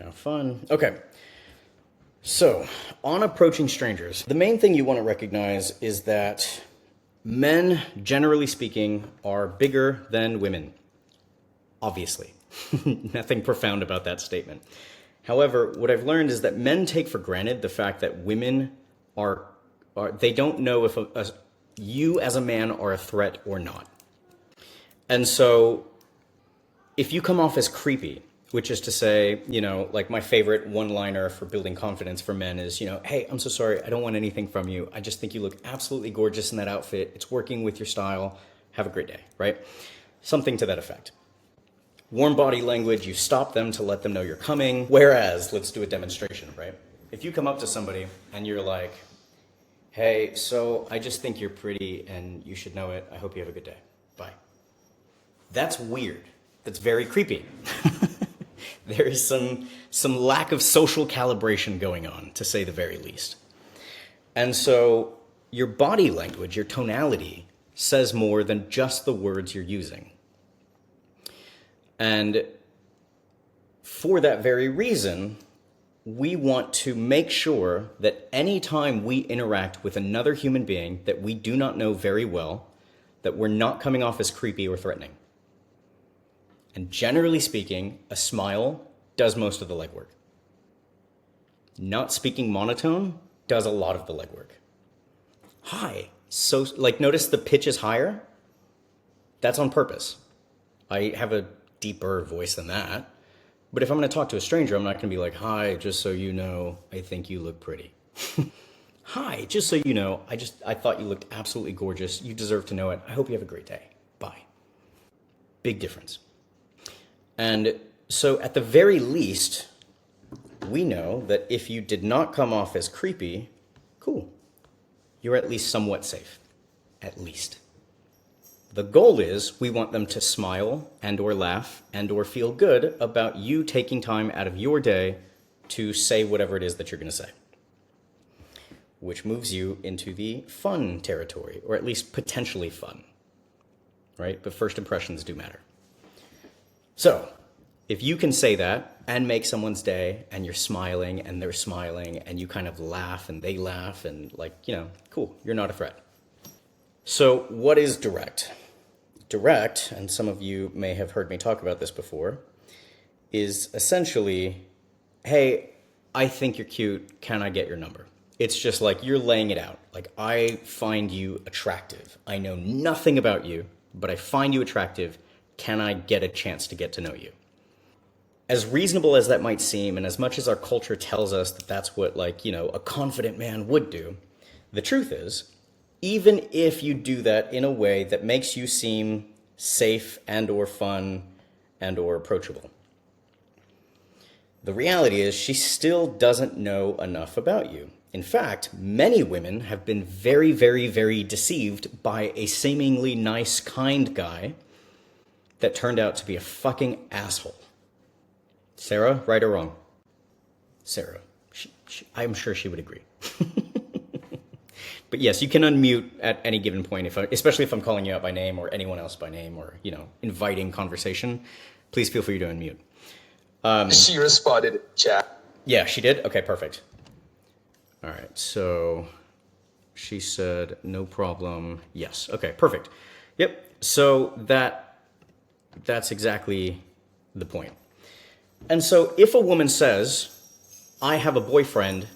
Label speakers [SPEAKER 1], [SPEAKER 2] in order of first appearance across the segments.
[SPEAKER 1] Yeah, fun. Okay. So, on approaching strangers, the main thing you want to recognize is that men, generally speaking, are bigger than women. Obviously. Nothing profound about that statement. However, what I've learned is that men take for granted the fact that women they don't know if you as a man are a threat or not. And so if you come off as creepy, which is to say, like my favorite one-liner for building confidence for men is, hey, I'm so sorry. I don't want anything from you. I just think you look absolutely gorgeous in that outfit. It's working with your style. Have a great day, right? Something to that effect. Warm body language, you stop them to let them know you're coming. Whereas, let's do a demonstration, right? If you come up to somebody and you're like, hey, so I just think you're pretty and you should know it. I hope you have a good day. Bye. That's weird. That's very creepy. There is some lack of social calibration going on, to say the very least. And so your body language, your tonality, says more than just the words you're using. And for that very reason, we want to make sure that anytime we interact with another human being that we do not know very well, that we're not coming off as creepy or threatening. And generally speaking, a smile does most of the legwork. Not speaking monotone does a lot of the legwork. Hi. So, notice the pitch is higher? That's on purpose. I have a deeper voice than that. But if I'm going to talk to a stranger, I'm not going to be like, hi, just so you know, I think you look pretty. Hi, just so you know, I thought you looked absolutely gorgeous. You deserve to know it. I hope you have a great day. Bye. Big difference. And so at the very least, we know that if you did not come off as creepy, cool. You're at least somewhat safe. At least. The goal is we want them to smile and or laugh and or feel good about you taking time out of your day to say whatever it is that you're going to say. Which moves you into the fun territory, or at least potentially fun. Right? But first impressions do matter. So, if you can say that and make someone's day and you're smiling and they're smiling and you kind of laugh and they laugh and cool, you're not a threat. So what is direct? Direct, and some of you may have heard me talk about this before, is essentially, hey, I think you're cute. Can I get your number? It's just like you're laying it out. Like, I find you attractive. I know nothing about you, but I find you attractive. Can I get a chance to get to know you? As reasonable as that might seem, and as much as our culture tells us that that's what, a confident man would do, the truth is, even if you do that in a way that makes you seem safe and or fun and or approachable, the reality is she still doesn't know enough about you. In fact, many women have been very, very, very deceived by a seemingly nice, kind guy that turned out to be a fucking asshole. Sarah, right or wrong? Sarah. I'm sure she would agree. But yes, you can unmute at any given point, especially if I'm calling you out by name or anyone else by name or, inviting conversation. Please feel free to unmute.
[SPEAKER 2] She responded in chat.
[SPEAKER 1] Yeah, she did? Okay, perfect. All right, so she said, no problem. Yes, okay, perfect. Yep, so that's exactly the point. And so if a woman says, I have a boyfriend,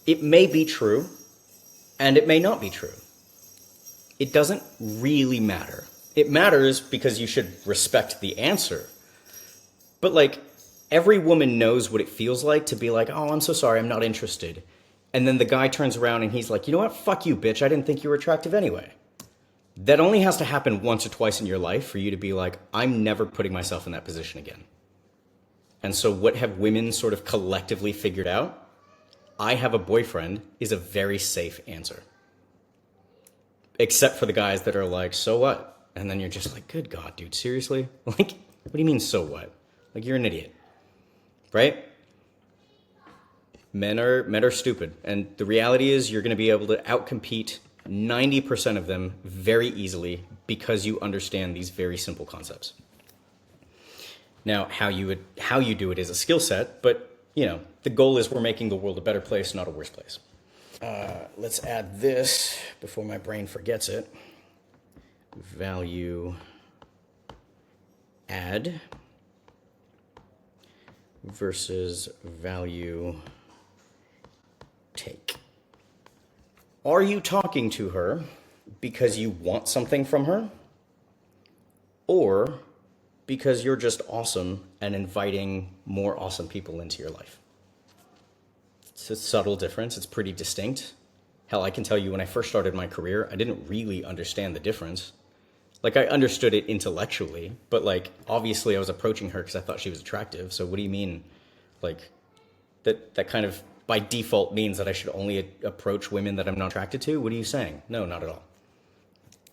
[SPEAKER 1] it may be true and it may not be true. It doesn't really matter. It matters because you should respect the answer. But every woman knows what it feels like to be like, oh, I'm so sorry, I'm not interested. And then the guy turns around and he's like, you know what? Fuck you, bitch. I didn't think you were attractive anyway. That only has to happen once or twice in your life for you to be like, I'm never putting myself in that position again. And so what have women sort of collectively figured out? I have a boyfriend is a very safe answer. Except for the guys that are like, so what? And then you're just like, good God, dude, seriously? What do you mean, so what? You're an idiot, right? Men are stupid. And the reality is you're going to be able to outcompete 90% of them very easily because you understand these very simple concepts. Now, how you do it is a skill set, but the goal is we're making the world a better place, not a worse place. Let's add this before my brain forgets it. Value add versus value take. Are you talking to her because you want something from her, or because you're just awesome and inviting more awesome people into your life? It's a subtle difference. It's pretty distinct. Hell, I can tell you when I first started my career, I didn't really understand the difference. Like, I understood it intellectually, but obviously I was approaching her because I thought she was attractive. So what do you mean? That kind of by default means that I should only approach women that I'm not attracted to? What are you saying? No, not at all.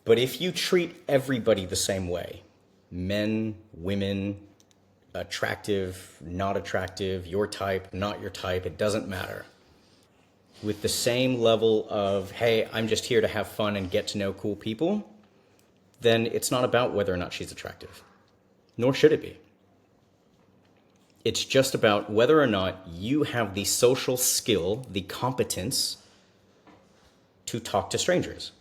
[SPEAKER 1] But if you treat everybody the same way, men, women, attractive, not attractive, your type, not your type, it doesn't matter, with the same level of, hey, I'm just here to have fun and get to know cool people, then it's not about whether or not she's attractive. Nor should it be. It's just about whether or not you have the social skill, the competence to talk to strangers.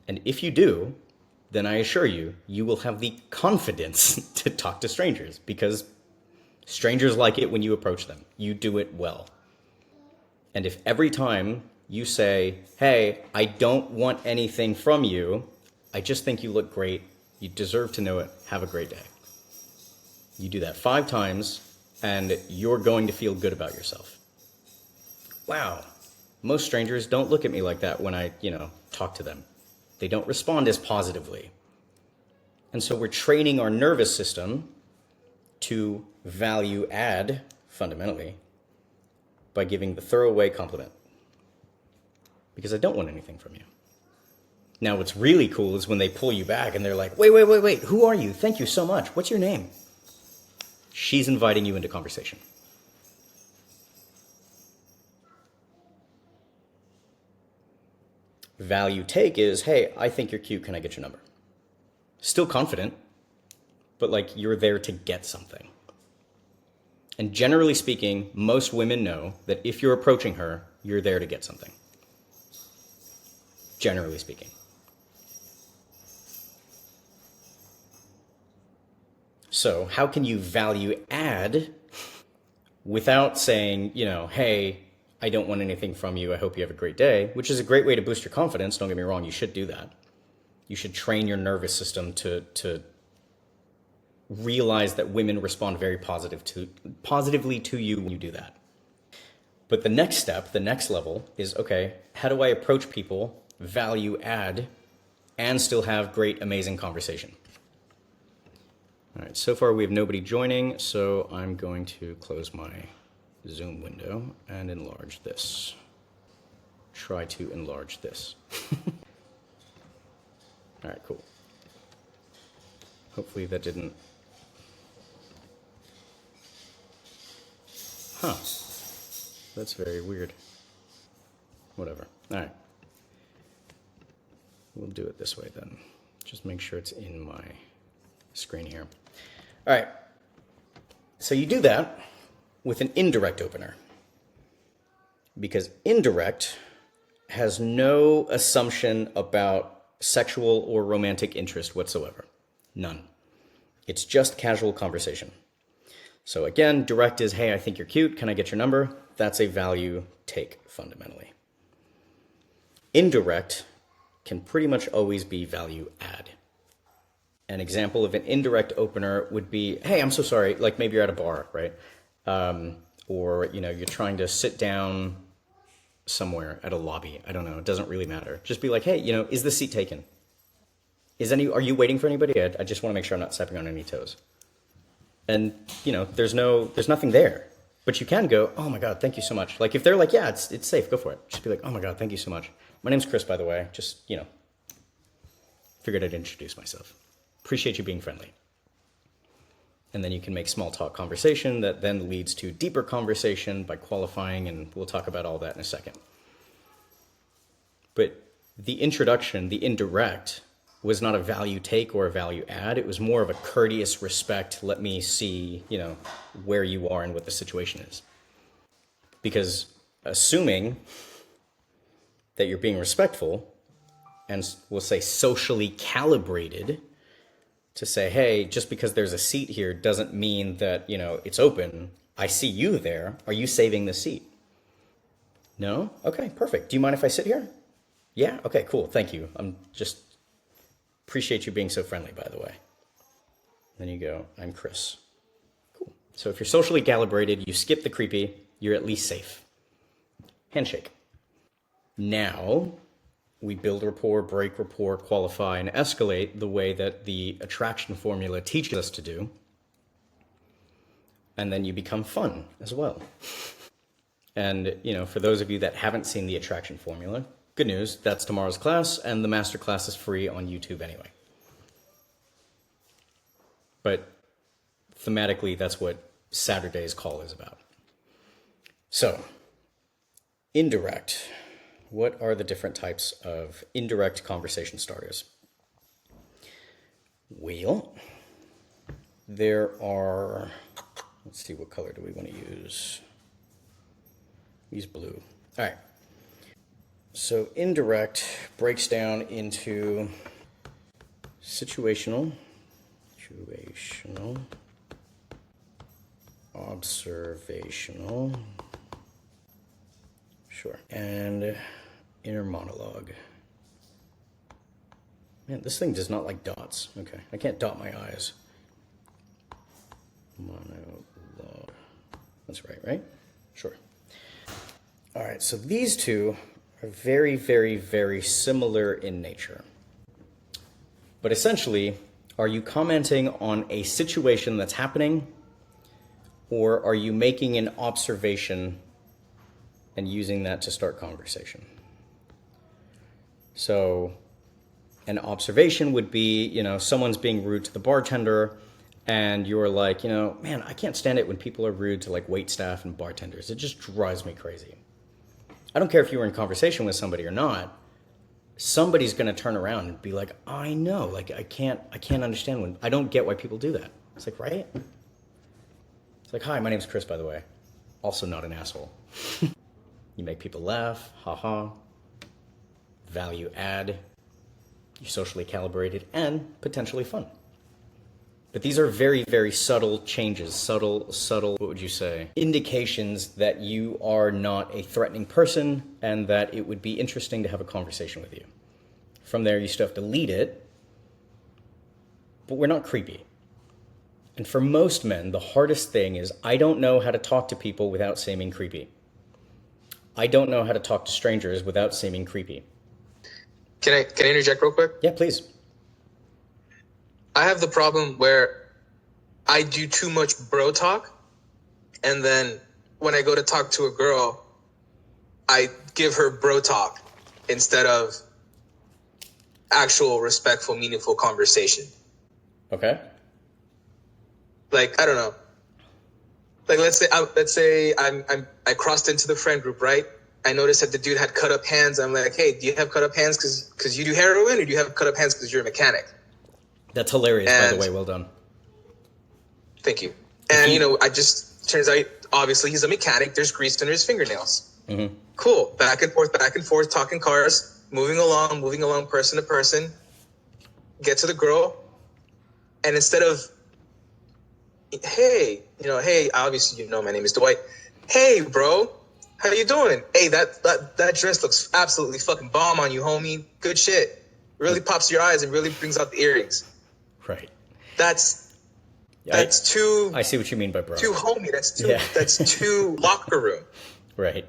[SPEAKER 1] And if you do, then I assure you, you will have the confidence to talk to strangers, because strangers like it when you approach them. You do it well. And if every time you say, hey, I don't want anything from you, I just think you look great, you deserve to know it, have a great day. You do that 5 times, and you're going to feel good about yourself. Wow, most strangers don't look at me like that when I, talk to them. They don't respond as positively. And so we're training our nervous system to value add, fundamentally, by giving the throwaway compliment. Because I don't want anything from you. Now, what's really cool is when they pull you back and they're like, wait, who are you? Thank you so much. What's your name? She's inviting you into conversation. Value take is, hey, I think you're cute. Can I get your number? Still confident, but you're there to get something. And generally speaking, most women know that if you're approaching her, you're there to get something. Generally speaking. So how can you value add without saying, hey, I don't want anything from you, I hope you have a great day, which is a great way to boost your confidence. Don't get me wrong, you should do that. You should train your nervous system to realize that women respond very positively to you when you do that. But the next step, the next level is, okay, how do I approach people, value add, and still have great, amazing conversation? All right, so far we have nobody joining, so I'm going to close my Zoom window and enlarge this. Try to enlarge this. All right, cool. Hopefully that didn't... Huh. That's very weird. Whatever. All right. We'll do it this way then. Just make sure it's in my screen here. All right. So you do that with an indirect opener, because indirect has no assumption about sexual or romantic interest whatsoever. None. It's just casual conversation. So again, direct is, hey, I think you're cute. Can I get your number? That's a value take fundamentally. Indirect can pretty much always be value add. An example of an indirect opener would be, hey, I'm so sorry. Maybe you're at a bar, right? Or, you're trying to sit down somewhere at a lobby. I don't know. It doesn't really matter. Just be like, hey, is the seat taken? Are you waiting for anybody? I just want to make sure I'm not stepping on any toes. And, there's nothing there. But you can go, oh my God, thank you so much. If they're like, yeah, it's safe, go for it. Just be like, oh my God, thank you so much. My name's Chris, by the way. Just, figured I'd introduce myself. Appreciate you being friendly. And then you can make small talk conversation that then leads to deeper conversation by qualifying, and we'll talk about all that in a second. But the introduction, the indirect, was not a value take or a value add. It was more of a courteous respect. Let me see, where you are and what the situation is. Because assuming that you're being respectful and we'll say socially calibrated to say, hey, just because there's a seat here doesn't mean that, it's open. I see you there. Are you saving the seat? No? Okay, perfect. Do you mind if I sit here? Yeah? Okay, cool. Thank you. I'm just appreciate you being so friendly, by the way. Then you go, I'm Chris. Cool. So if you're socially calibrated, you skip the creepy, you're at least safe. Handshake. Now, we build rapport, break rapport, qualify, and escalate the way that the attraction formula teaches us to do. And then you become fun as well. And, for those of you that haven't seen the attraction formula, good news, that's tomorrow's class, and the Masterclass is free on YouTube anyway. But thematically, that's what Saturday's call is about. So, indirect. What are the different types of indirect conversation starters? Well, there are, let's see, what color do we want to use? Use blue. All right. So indirect breaks down into situational, observational, sure, and inner monologue. Man, this thing does not like dots. Okay, I can't dot my eyes. Monologue. That's right? Sure. All right, so these two are very, very, very similar in nature. But essentially, are you commenting on a situation that's happening, or are you making an observation and using that to start conversation? So an observation would be, someone's being rude to the bartender, and you're like, man, I can't stand it when people are rude to like wait staff and bartenders. It just drives me crazy. I don't care if you were in conversation with somebody or not. Somebody's going to turn around and be like, I know, like I can't understand I don't get why people do that. It's like, right? It's like, hi, my name's Chris, by the way. Also not an asshole. You make people laugh, haha. Value add. You're socially calibrated and potentially fun. But these are very, very subtle changes, subtle, what would you say? Indications that you are not a threatening person and that it would be interesting to have a conversation with you. From there, you still have to lead it, but we're not creepy. And for most men, the hardest thing is I don't know how to talk to people without seeming creepy. I don't know how to talk to strangers without seeming creepy.
[SPEAKER 2] Can I interject real quick?
[SPEAKER 1] Yeah, please.
[SPEAKER 2] I have the problem where I do too much bro talk, and then when I go to talk to a girl, I give her bro talk instead of actual respectful, meaningful conversation.
[SPEAKER 1] Okay.
[SPEAKER 2] Like, I don't know. Like, let's say I crossed into the friend group, right? I noticed that the dude had cut up hands. I'm like, hey, do you have cut up hands because you do heroin, or do you have cut up hands because you're a mechanic?
[SPEAKER 1] That's hilarious, by the way. Well done.
[SPEAKER 2] Thank you. And, turns out, obviously, he's a mechanic. There's grease under his fingernails. Mm-hmm. Cool. Back and forth, talking cars, moving along, person to person. Get to the girl. And instead of, hey, obviously, my name is Dwight. Hey, bro, how you doing? Hey, that dress looks absolutely fucking bomb on you, homie. Good shit. Really pops your eyes and really brings out the earrings.
[SPEAKER 1] Right.
[SPEAKER 2] That's too.
[SPEAKER 1] I see what you mean by bro.
[SPEAKER 2] Too homey. That's too locker room.
[SPEAKER 1] Right.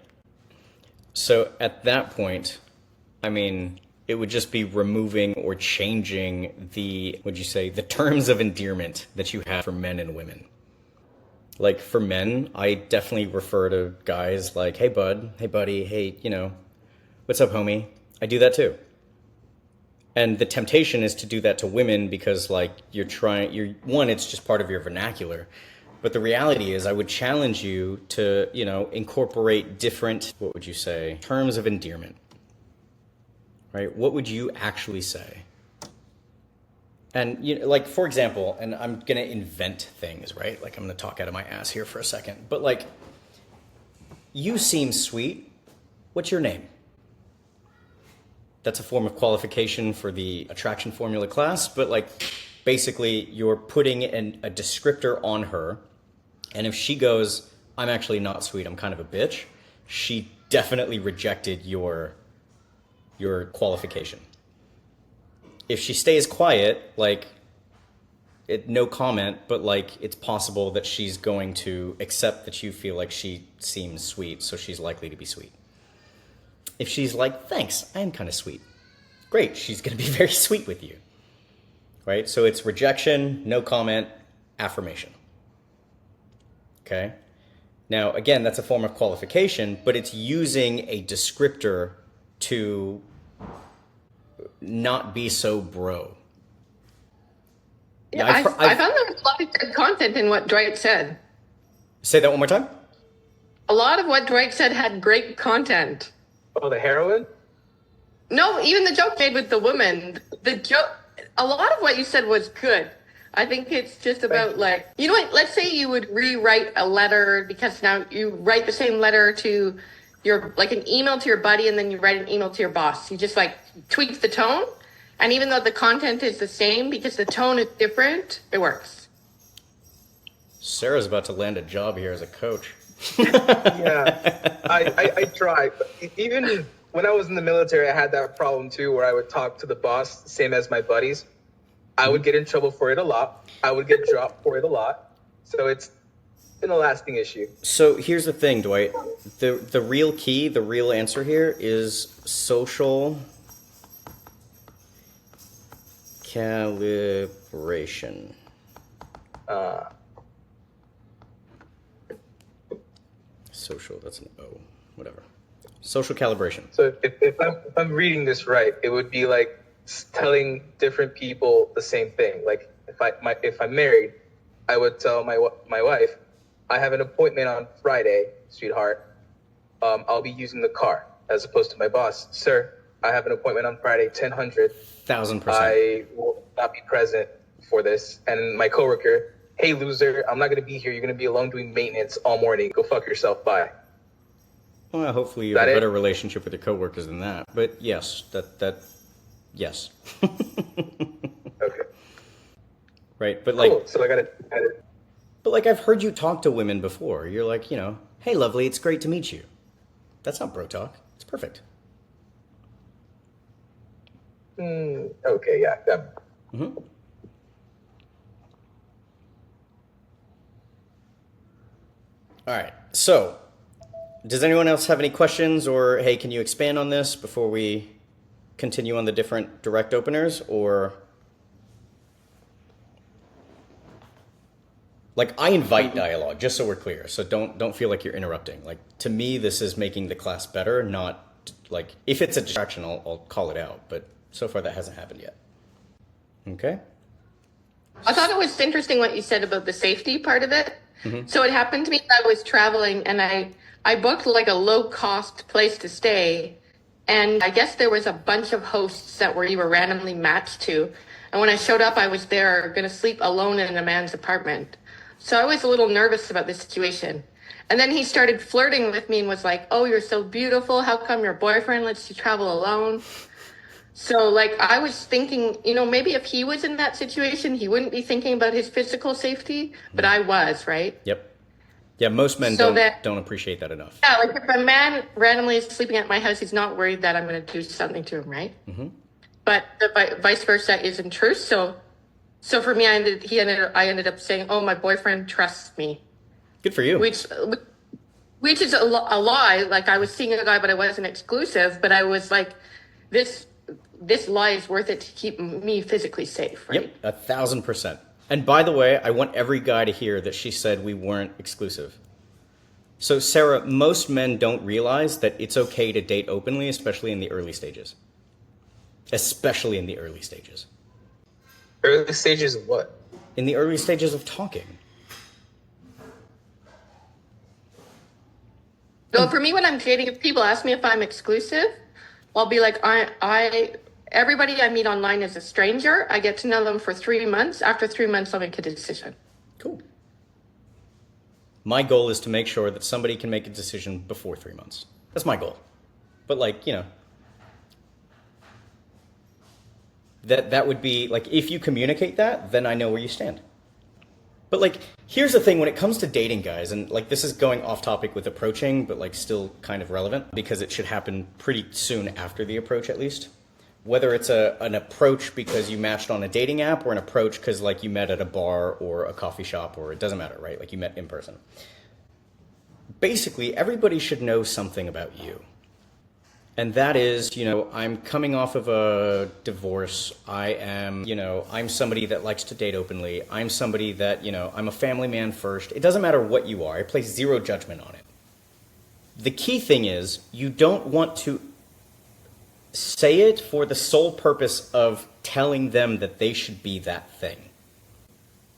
[SPEAKER 1] So at that point, I mean, it would just be removing or changing the terms of endearment that you have for men and women. Like for men, I definitely refer to guys like, hey bud, hey buddy, hey, what's up homie? I do that too. And the temptation is to do that to women because like it's just part of your vernacular. But the reality is I would challenge you to, incorporate different, terms of endearment, right? What would you actually say? And like, for example, and I'm gonna invent things, right? Like, I'm gonna talk out of my ass here for a second, but like, you seem sweet. What's your name? That's a form of qualification for the attraction formula class, but like, basically, you're putting a descriptor on her, and if she goes, "I'm actually not sweet, I'm kind of a bitch," she definitely rejected your qualification. If she stays quiet, like, no comment, but like, it's possible that she's going to accept that you feel like she seems sweet, so she's likely to be sweet. If she's like, "Thanks, I am kind of sweet," great, she's going to be very sweet with you, right? So it's rejection, no comment, affirmation. Okay? Now, again, that's a form of qualification, but it's using a descriptor to not be so bro.
[SPEAKER 3] Yeah, I found there was a lot of good content in what Dwight said.
[SPEAKER 1] Say that one more time.
[SPEAKER 3] A lot of what Dwight said had great content.
[SPEAKER 2] Oh, the heroine?
[SPEAKER 3] No, even the joke made with the woman. The joke, a lot of what you said was good. I think it's just about like, you know what? Let's say you would rewrite a letter because now you write the same letter to your, like an email to your buddy, and then you write an email to your boss. You just like tweak the tone. And even though the content is the same, because the tone is different, it works.
[SPEAKER 1] Sarah's about to land a job here as a coach.
[SPEAKER 2] Yeah, I tried. Even when I was in the military, I had that problem too, where I would talk to the boss, same as my buddies. I would get in trouble for it a lot. I would get dropped for it a lot. So it's been a lasting issue.
[SPEAKER 1] So here's the thing, Dwight. The real key, the real answer here is social calibration. Social, that's an O, whatever. Social calibration.
[SPEAKER 2] So if I'm reading this right, it would be like telling different people the same thing. Like if I'm married, I would tell my wife, "I have an appointment on Friday, sweetheart. I'll be using the car," as opposed to my boss, "Sir, I have an appointment on Friday, 10:00.
[SPEAKER 1] 1000%.
[SPEAKER 2] I will not be present for this." And my coworker, "Hey, loser, I'm not going to be here. You're going to be alone doing maintenance all morning. Go fuck yourself. Bye."
[SPEAKER 1] Well, hopefully you have a better relationship with your coworkers than that. But yes, yes.
[SPEAKER 2] Okay.
[SPEAKER 1] Right, but like,
[SPEAKER 2] cool. So I got it.
[SPEAKER 1] but like, I've heard you talk to women before. You're like, "Hey, lovely, it's great to meet you." That's not bro talk. It's perfect.
[SPEAKER 2] Okay, yeah.
[SPEAKER 1] Mm-hmm. All right. So, does anyone else have any questions, or hey, can you expand on this before we continue on the different direct openers? Or like, I invite dialogue, just so we're clear. So don't feel like you're interrupting. Like, to me, this is making the class better, not like, if it's a distraction, I'll call it out. But so far, that hasn't happened yet. Okay.
[SPEAKER 3] I thought it was interesting what you said about the safety part of it.
[SPEAKER 1] Mm-hmm.
[SPEAKER 3] So it happened to me when I was traveling, and I booked like a low cost place to stay. And I guess there was a bunch of hosts that you were randomly matched to. And when I showed up, I was there going to sleep alone in a man's apartment. So I was a little nervous about this situation. And then he started flirting with me and was like, "Oh, you're so beautiful. How come your boyfriend lets you travel alone?" So like, I was thinking, maybe if he was in that situation, he wouldn't be thinking about his physical safety, but I was, right?
[SPEAKER 1] Yep. Yeah, most men don't appreciate that enough.
[SPEAKER 3] Yeah, like if a man randomly is sleeping at my house, he's not worried that I'm going to do something to him, right?
[SPEAKER 1] Mm-hmm.
[SPEAKER 3] But the vice versa isn't true. So for me, I ended up saying, "Oh, my boyfriend trusts me."
[SPEAKER 1] Good for you.
[SPEAKER 3] Which is a lie. Like, I was seeing a guy, but I wasn't exclusive. But I was like, this lie is worth it to keep me physically safe, right?
[SPEAKER 1] Yep, 1000%. And by the way, I want every guy to hear that she said we weren't exclusive. So Sarah, most men don't realize that it's okay to date openly, especially in the early stages. Especially in the early stages.
[SPEAKER 2] Early stages of what?
[SPEAKER 1] In the early stages of talking.
[SPEAKER 3] So for me, when I'm dating, if people ask me if I'm exclusive, I'll be like, everybody I meet online is a stranger. I get to know them for 3 months. After 3 months, I'll make a decision.
[SPEAKER 1] Cool. My goal is to make sure that somebody can make a decision before 3 months. That's my goal. But like, you know, that would be like, if you communicate that, then I know where you stand. But like, here's the thing when it comes to dating, guys, and like this is going off topic with approaching, but like still kind of relevant because it should happen pretty soon after the approach at least. Whether it's an approach because you matched on a dating app or an approach because like you met at a bar or a coffee shop, or it doesn't matter, right? Like you met in person. Basically, everybody should know something about you. And that is, you know, I'm coming off of a divorce. I am, you know, I'm somebody that likes to date openly. I'm somebody that, you know, I'm a family man first. It doesn't matter what you are. I place zero judgment on it. The key thing is you don't want to say it for the sole purpose of telling them that they should be that thing,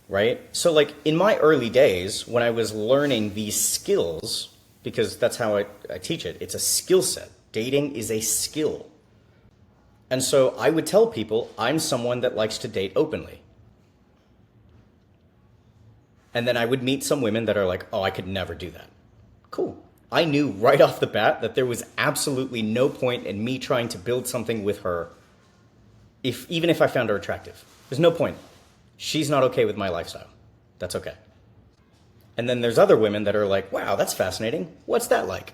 [SPEAKER 1] right? So like in my early days when I was learning these skills, because that's how I teach it, it's a skill set. Dating is a skill. And so I would tell people I'm someone that likes to date openly. And then I would meet some women that are like, oh, I could never do that. Cool. I knew right off the bat that there was absolutely no point in me trying to build something with her, even if I found her attractive. There's no point. She's not okay with my lifestyle. That's okay. And then there's other women that are like, wow, that's fascinating. What's that like?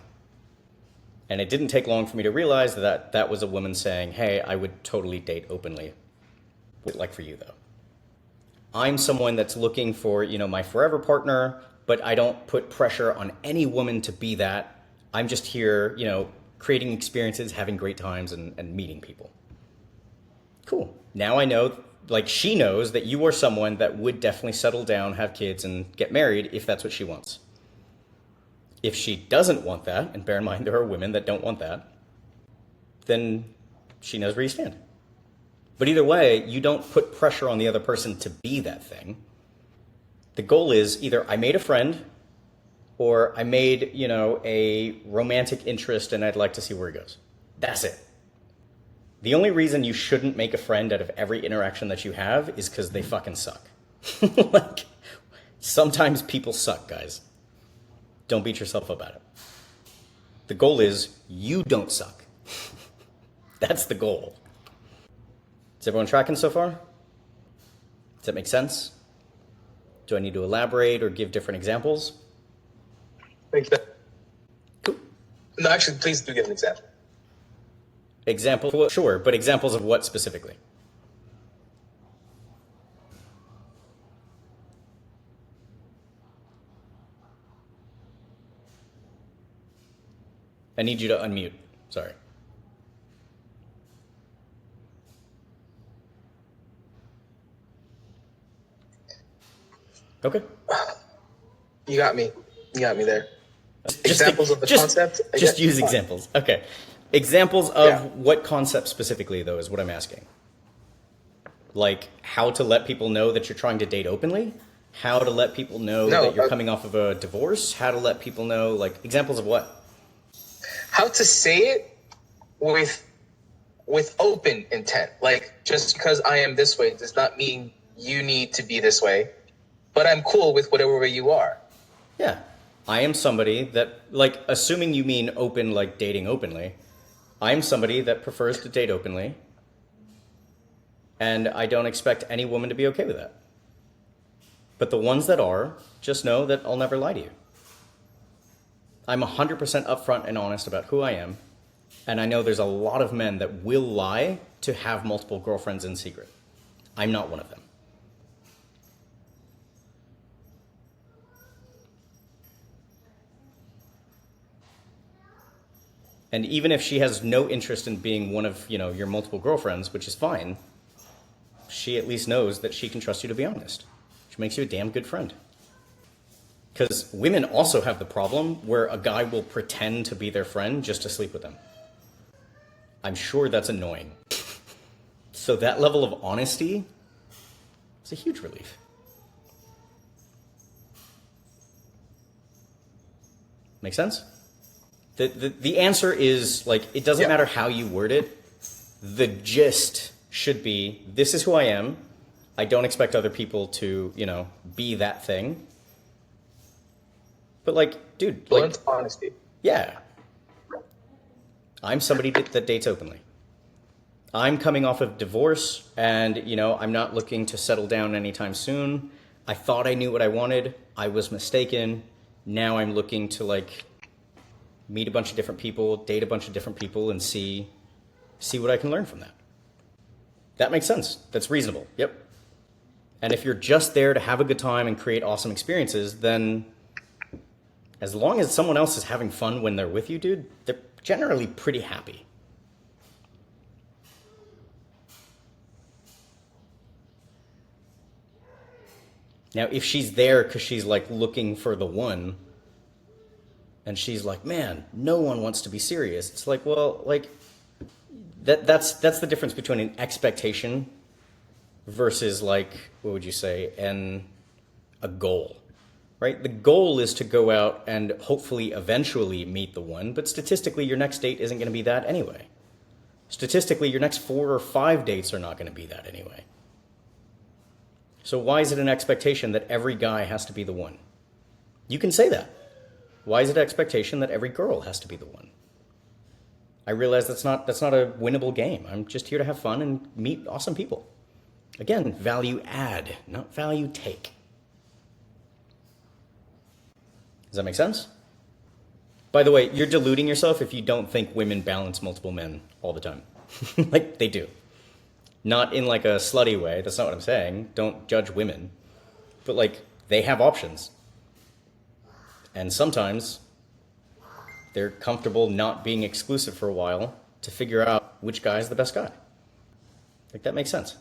[SPEAKER 1] And it didn't take long for me to realize that that was a woman saying, hey, I would totally date openly. Like for you, though. I'm someone that's looking for, you know, my forever partner, but I don't put pressure on any woman to be that. I'm just here, you know, creating experiences, having great times, and meeting people. Cool. Now I know, like she knows that you are someone that would definitely settle down, have kids, and get married if that's what she wants. If she doesn't want that, and bear in mind there are women that don't want that, then she knows where you stand. But either way, you don't put pressure on the other person to be that thing. The goal is either I made a friend or I made, you know, a romantic interest and I'd like to see where it goes. That's it. The only reason you shouldn't make a friend out of every interaction that you have is because they fucking suck. Like, sometimes people suck, guys. Don't beat yourself up at it. The goal is you don't suck. That's the goal. Is everyone tracking so far? Does that make sense? Do I need to elaborate or give different examples?
[SPEAKER 2] Thank you.
[SPEAKER 1] Cool.
[SPEAKER 2] No, actually, please do give an example.
[SPEAKER 1] Example, sure, but examples of what specifically? I need you to unmute. Sorry. Okay.
[SPEAKER 2] You got me. You got me there.
[SPEAKER 1] Just
[SPEAKER 2] Examples of the concept?
[SPEAKER 1] Just use examples. Okay. Examples of
[SPEAKER 2] Yeah.
[SPEAKER 1] what concept specifically, though, is what I'm asking. Like how to let people know that you're trying to date openly? How to let people know that you're coming off of a divorce? How to let people know, like, examples of what?
[SPEAKER 2] How to say it with open intent. Like, just because I am this way does not mean you need to be this way, but I'm cool with whatever way you are.
[SPEAKER 1] Yeah. I am somebody that, like, assuming you mean open, like dating openly, I'm somebody that prefers to date openly, and I don't expect any woman to be okay with that. But the ones that are, just know that I'll never lie to you. I'm 100% upfront and honest about who I am, and I know there's a lot of men that will lie to have multiple girlfriends in secret. I'm not one of them. And even if she has no interest in being one of, you know, your multiple girlfriends, which is fine, she at least knows that she can trust you to be honest. Which makes you a damn good friend. Because women also have the problem where a guy will pretend to be their friend just to sleep with them. I'm sure that's annoying. So that level of honesty is a huge relief. Make sense? The answer is, like, it doesn't matter how you word it. the gist should be, this is who I am. I don't expect other people to, you know, be that thing. But like, dude, like,
[SPEAKER 2] honesty.
[SPEAKER 1] yeah. I'm somebody that dates openly. I'm coming off of divorce and, you know, I'm not looking to settle down anytime soon. I thought I knew what I wanted. I was mistaken. Now I'm looking to like meet a bunch of different people, date a bunch of different people, and see what I can learn from that. That makes sense. That's reasonable. Yep. And if you're just there to have a good time and create awesome experiences, then as long as someone else is having fun when they're with you, dude, they're generally pretty happy. Now, if she's there because she's like looking for the one, and she's like, man, no one wants to be serious. It's like, well, like that's the difference between an expectation versus like, what would you say, a goal, right? The goal is to go out and hopefully eventually meet the one, but statistically your next date isn't going to be that anyway. Statistically, your next 4 or 5 dates are not going to be that anyway. So why is it an expectation that every guy has to be the one? You can say that. Why is it an expectation that every girl has to be the one? I realize that's not a winnable game. I'm just here to have fun and meet awesome people. Again, value add, not value take. Does that make sense? By the way, you're deluding yourself if you don't think women balance multiple men all the time. Like, they do. Not in like a slutty way. That's not what I'm saying. Don't judge women. But like, they have options. And sometimes they're comfortable not being exclusive for a while to figure out which guy is the best guy. Like, that makes sense.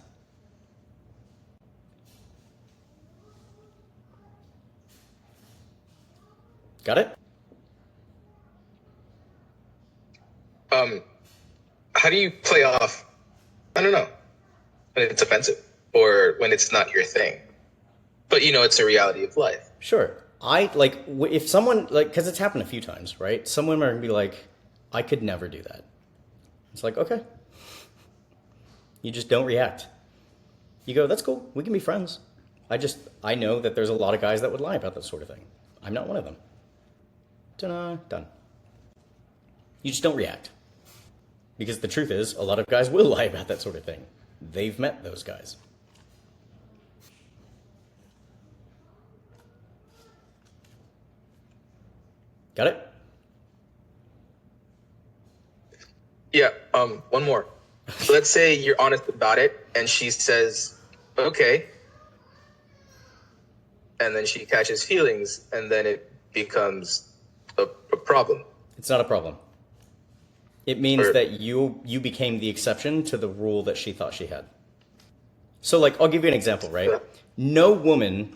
[SPEAKER 1] Got it?
[SPEAKER 2] How do you play off, I don't know, when it's offensive or when it's not your thing? But you know, it's a reality of life.
[SPEAKER 1] Sure. I like, if someone, like, because it's happened a few times, right? Some women are going to be like, I could never do that. It's like, okay. You just don't react. You go, that's cool. We can be friends. I know that there's a lot of guys that would lie about that sort of thing. I'm not one of them. Ta-da, done. You just don't react. Because the truth is, a lot of guys will lie about that sort of thing. They've met those guys. Got it?
[SPEAKER 2] Yeah, one more. Let's say you're honest about it and she says, okay. And then she catches feelings and then it becomes a problem.
[SPEAKER 1] It's not a problem. It means that you became the exception to the rule that she thought she had. So like, I'll give you an example, right? No woman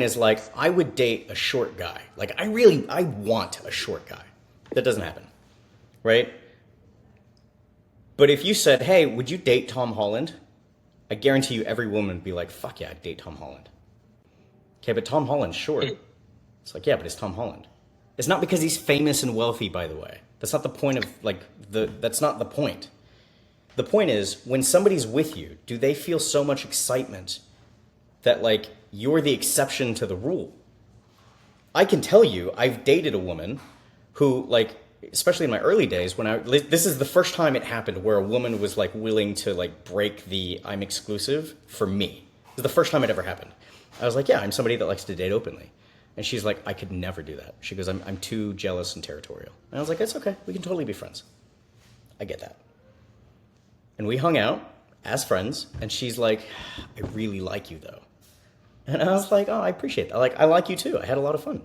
[SPEAKER 1] is like, I would date a short guy. Like, I want a short guy. That doesn't happen, right? But if you said, hey, would you date Tom Holland? I guarantee you every woman would be like, fuck yeah, I'd date Tom Holland. Okay, but Tom Holland's short. It's like, yeah, but it's Tom Holland. It's not because he's famous and wealthy, by the way. That's not the point of, like, that's not the point. The point is, when somebody's with you, do they feel so much excitement that, like, you're the exception to the rule? I can tell you, I've dated a woman who, like, especially in my early days, this is the first time it happened where a woman was, like, willing to, like, break the I'm exclusive for me. It was the first time it ever happened. I was like, yeah, I'm somebody that likes to date openly. And she's like, I could never do that. She goes, I'm too jealous and territorial. And I was like, it's okay. We can totally be friends. I get that. And we hung out as friends. And she's like, I really like you, though. And I was like, oh, I appreciate that. Like, I like you, too. I had a lot of fun.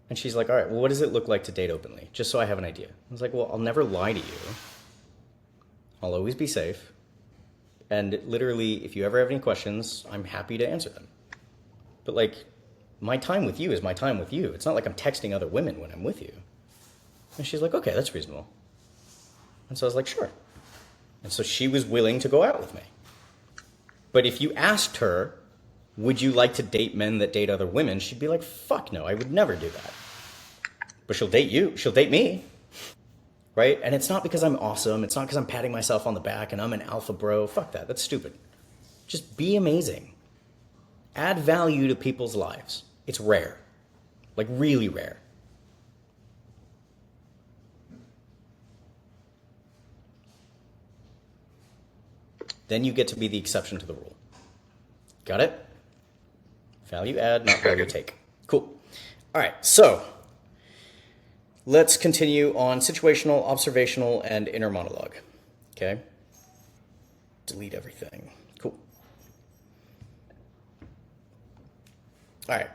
[SPEAKER 1] And she's like, all right, well, what does it look like to date openly? Just so I have an idea. I was like, well, I'll never lie to you. I'll always be safe. And literally, if you ever have any questions, I'm happy to answer them. But, like, my time with you is my time with you. It's not like I'm texting other women when I'm with you. And she's like, okay, that's reasonable. And so I was like, sure. And so she was willing to go out with me. But if you asked her, would you like to date men that date other women? She'd be like, fuck no, I would never do that. But she'll date you. She'll date me. right? And it's not because I'm awesome. It's not because I'm patting myself on the back and I'm an alpha bro. Fuck that. That's stupid. Just be amazing. Add value to people's lives. It's rare. Like really rare. Then you get to be the exception to the rule. Got it? Value add, not value take. Cool. All right, so let's continue on situational, observational, and inner monologue. Okay? Delete everything. Cool. All right.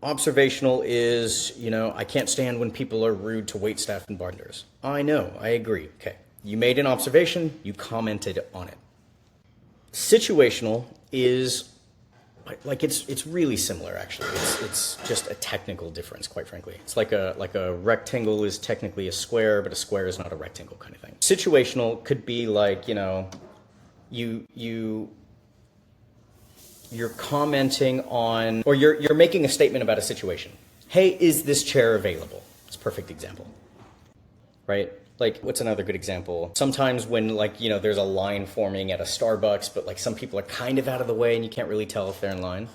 [SPEAKER 1] Observational is, I can't stand when people are rude to waitstaff and bartenders. I know, I agree. Okay. You made an observation, you commented on it. Situational is like it's really similar actually. It's just a technical difference, quite frankly. It's like a rectangle is technically a square, but a square is not a rectangle kind of thing. Situational could be like, you're commenting on, or you're making a statement about a situation. Hey, is this chair available? It's a perfect example, right? Like, what's another good example? Sometimes when, there's a line forming at a Starbucks, but, some people are kind of out of the way and you can't really tell if they're in line.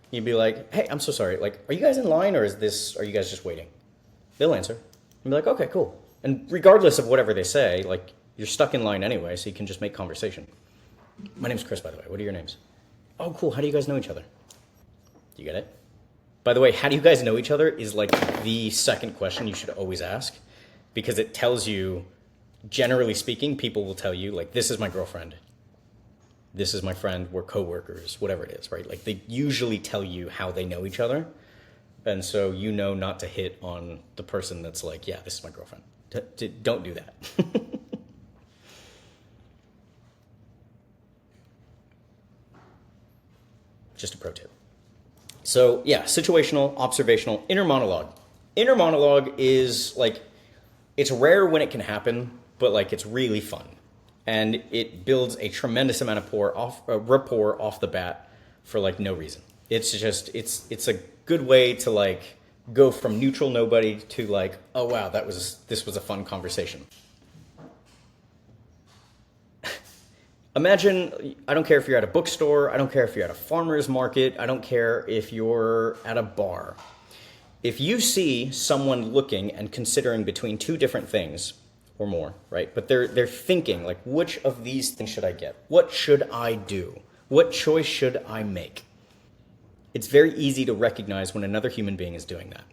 [SPEAKER 1] You'd be like, hey, I'm so sorry. Are you guys in line or are you guys just waiting? They'll answer. And be like, okay, cool. And regardless of whatever they say, you're stuck in line anyway, so you can just make conversation. My name's Chris, by the way. What are your names? Oh, cool. How do you guys know each other? You get it? By the way, how do you guys know each other is, the second question you should always ask. Because it tells you, generally speaking, people will tell you, this is my girlfriend. This is my friend. We're coworkers, whatever it is, right? They usually tell you how they know each other. And so you know not to hit on the person that's yeah, this is my girlfriend. Don't do that. Just a pro tip. So yeah, situational, observational, inner monologue. Inner monologue is it's rare when it can happen, but it's really fun. And it builds a tremendous amount of rapport off the bat for no reason. It's just, it's a good way to go from neutral nobody to oh wow, this was a fun conversation. Imagine, I don't care if you're at a bookstore, I don't care if you're at a farmer's market, I don't care if you're at a bar. If you see someone looking and considering between two different things or more, right? But they're thinking which of these things should I get? What should I do? What choice should I make? It's very easy to recognize when another human being is doing that.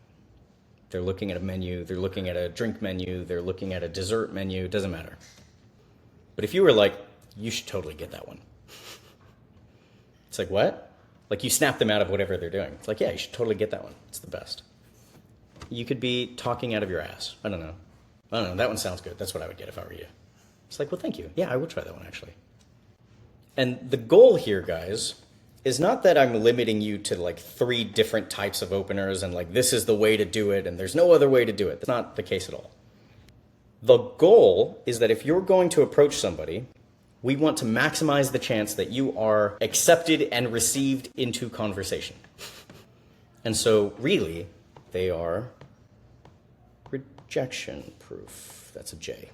[SPEAKER 1] They're looking at a menu, they're looking at a drink menu, they're looking at a dessert menu, it doesn't matter. But if you were you should totally get that one. It's what? You snap them out of whatever they're doing. It's yeah, you should totally get that one. It's the best. You could be talking out of your ass. I don't know. That one sounds good. That's what I would get if I were you. It's well, thank you. Yeah, I will try that one, actually. And the goal here, guys, is not that I'm limiting you to 3 different types of openers and this is the way to do it and there's no other way to do it. That's not the case at all. The goal is that if you're going to approach somebody, we want to maximize the chance that you are accepted and received into conversation. And so, really, they are rejection-proof. That's a J.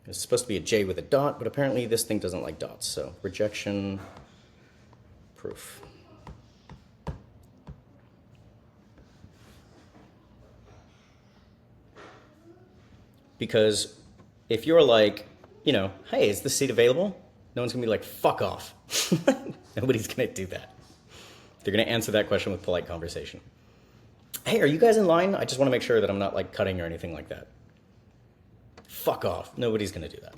[SPEAKER 1] It's supposed to be a J with a dot, but apparently this thing doesn't like dots. So rejection-proof. Because if you're hey, is this seat available? No one's going to be fuck off. Nobody's going to do that. They're going to answer that question with polite conversation. Hey, are you guys in line? I just want to make sure that I'm not cutting or anything like that. Fuck off. Nobody's going to do that.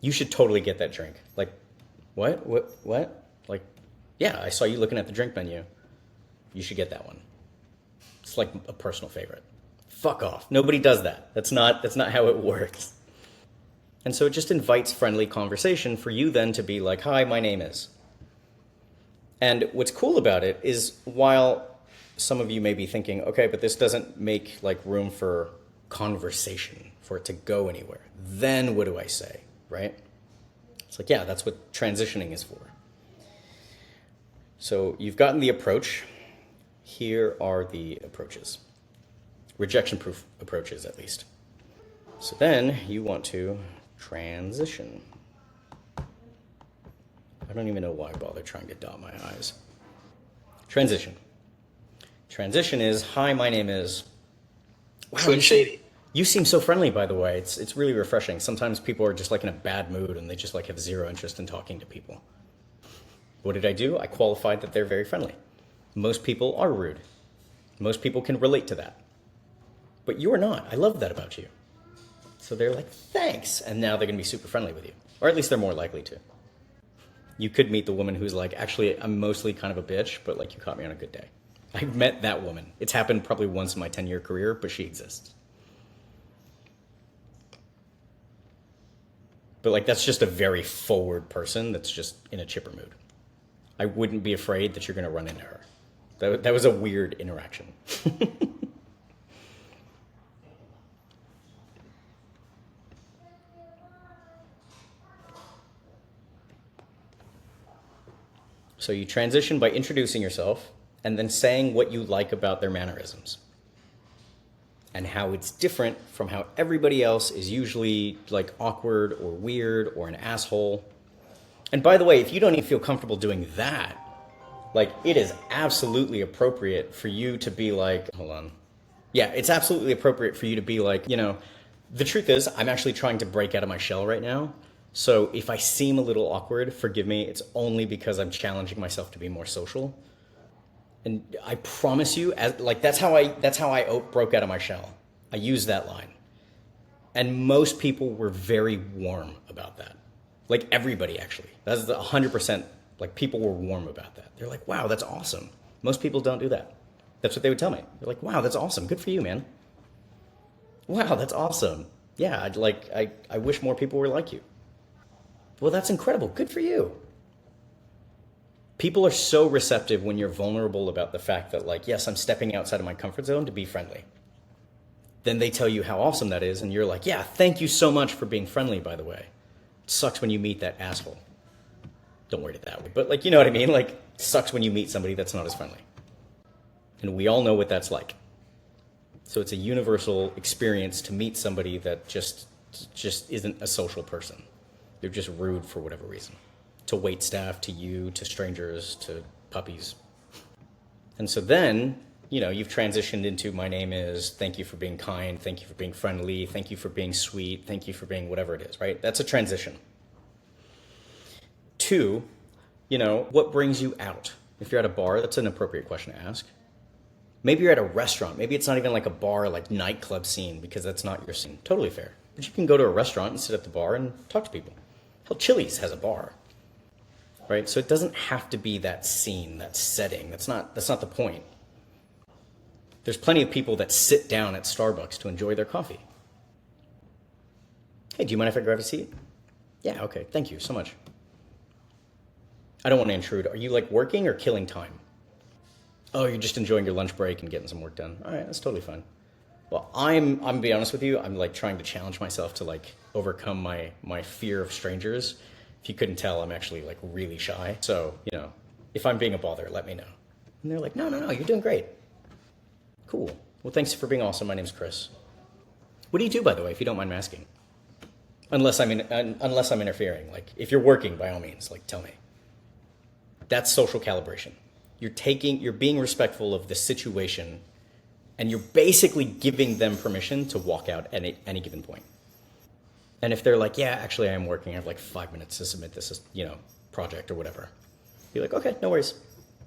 [SPEAKER 1] You should totally get that drink. What? Yeah, I saw you looking at the drink menu. You should get that one. It's a personal favorite. Fuck off. Nobody does that. That's not how it works. And so it just invites friendly conversation for you then to be hi, my name is. And what's cool about it is while some of you may be thinking, okay, but this doesn't make room for conversation, for it to go anywhere. Then what do I say, right? It's yeah, that's what transitioning is for. So you've gotten the approach. Here are the approaches. Rejection-proof approaches, at least. So then you want to transition. I don't even know why I bother trying to dot my I's. Transition. Transition is, hi, my name is... Wow,
[SPEAKER 2] Slim Shady.
[SPEAKER 1] You seem so friendly, by the way. It's really refreshing. Sometimes people are just like in a bad mood and they just like have zero interest in talking to people. What did I do? I qualified that they're very friendly. Most people are rude. Most people can relate to that. But you are not. I love that about you. So they're like, thanks. And now they're going to be super friendly with you. Or at least they're more likely to. You could meet the woman who's like, actually, I'm mostly kind of a bitch, but like you caught me on a good day. I've met that woman. It's happened probably once in my 10-year career, but she exists. But like, that's just a very forward person that's just in a chipper mood. I wouldn't be afraid that you're going to run into her. That was a weird interaction. So you transition by introducing yourself and then saying what you like about their mannerisms and how it's different from how everybody else is usually like awkward or weird or an asshole. And by the way, if you don't even feel comfortable doing that, like it is absolutely appropriate for you to be like, hold on. Yeah, it's absolutely appropriate for you to be like, you know, the truth is I'm actually trying to break out of my shell right now. So if I seem a little awkward, forgive me. It's only because I'm challenging myself to be more social. And I promise you, that's how I broke out of my shell. I used that line. And most people were very warm about that. Like everybody, actually. That's 100%. Like people were warm about that. They're like, wow, that's awesome. Most people don't do that. That's what they would tell me. They're like, wow, that's awesome. Good for you, man. Wow, that's awesome. Yeah, I wish more people were like you. Well, that's incredible. Good for you. People are so receptive when you're vulnerable about the fact that, like, yes, I'm stepping outside of my comfort zone to be friendly. Then they tell you how awesome that is, and you're like, yeah, thank you so much for being friendly, by the way. It sucks when you meet that asshole. Don't word it that way. But, like, you know what I mean? Like, it sucks when you meet somebody that's not as friendly. And we all know what that's like. So it's a universal experience to meet somebody that just isn't a social person. They're just rude for whatever reason. To wait staff, to you, to strangers, to puppies. And so then, you know, you've transitioned into my name is, thank you for being kind, thank you for being friendly, thank you for being sweet, thank you for being whatever it is, right? That's a transition. 2, you know, what brings you out? If you're at a bar, that's an appropriate question to ask. Maybe you're at a restaurant. Maybe it's not even like a bar, like nightclub scene, because that's not your scene. Totally fair. But you can go to a restaurant and sit at the bar and talk to people. Hell, Chili's has a bar, right? So it doesn't have to be that scene, that setting. That's not the point. There's plenty of people that sit down at Starbucks to enjoy their coffee. Hey, do you mind if I grab a seat? Yeah, okay, thank you so much. I don't want to intrude. Are you like working or killing time? Oh, you're just enjoying your lunch break and getting some work done. All right, that's totally fine. Well, I'm gonna be honest with you, I'm like trying to challenge myself to like overcome my fear of strangers. If you couldn't tell, I'm actually like really shy. So, you know, if I'm being a bother, let me know. And they're like, no, you're doing great. Cool. Well, thanks for being awesome. My name's Chris. What do you do, by the way, if you don't mind me asking? Unless I'm interfering. Like, if you're working, by all means, like, tell me. That's social calibration. You're being respectful of the situation, and you're basically giving them permission to walk out at any given point. And if they're like, yeah, actually I am working, I have like 5 minutes to submit this, you know, project or whatever. Be like, okay, no worries.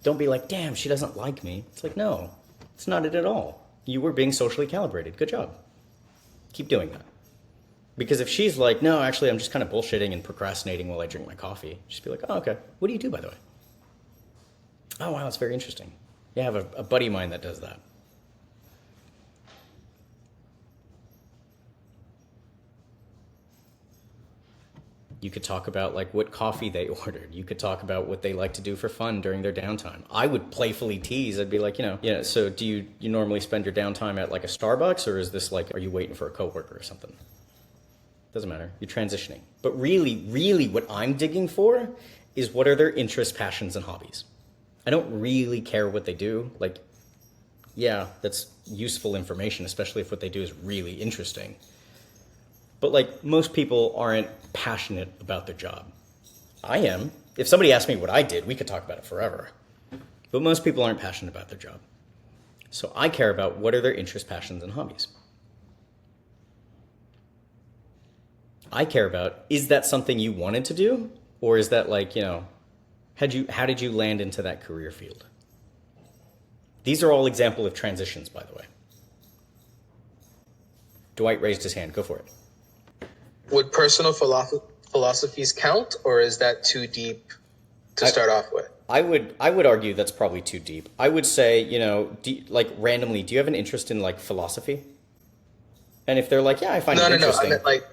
[SPEAKER 1] Don't be like, damn, she doesn't like me. It's like, no, it's not it at all. You were being socially calibrated. Good job. Keep doing that. Because if she's like, no, actually I'm just kind of bullshitting and procrastinating while I drink my coffee, just be like, oh, okay. What do you do, by the way? Oh, wow, that's very interesting. Yeah, I have a buddy of mine that does that. You could talk about like what coffee they ordered. You could talk about what they like to do for fun during their downtime. I would playfully tease. I'd be like, yeah, so do you normally spend your downtime at like a Starbucks, or is this like, are you waiting for a coworker or something? Doesn't matter. You're transitioning. But really what I'm digging for is what are their interests, passions, and hobbies. I don't really care what they do. Like, yeah, that's useful information, especially if what they do is really interesting. But like most people aren't passionate about their job. I am. If somebody asked me what I did, we could talk about it forever. But most people aren't passionate about their job. So I care about what are their interests, passions, and hobbies. I care about, is that something you wanted to do? Or is that like, how did you land into that career field? These are all examples of transitions, by the way. Dwight raised his hand. Go for it.
[SPEAKER 2] Would personal philosophies count, or is that too deep to start off with?
[SPEAKER 1] I would argue that's probably too deep. I would say, randomly, do you have an interest in like philosophy? And if they're like, yeah, I find it interesting.
[SPEAKER 2] I meant like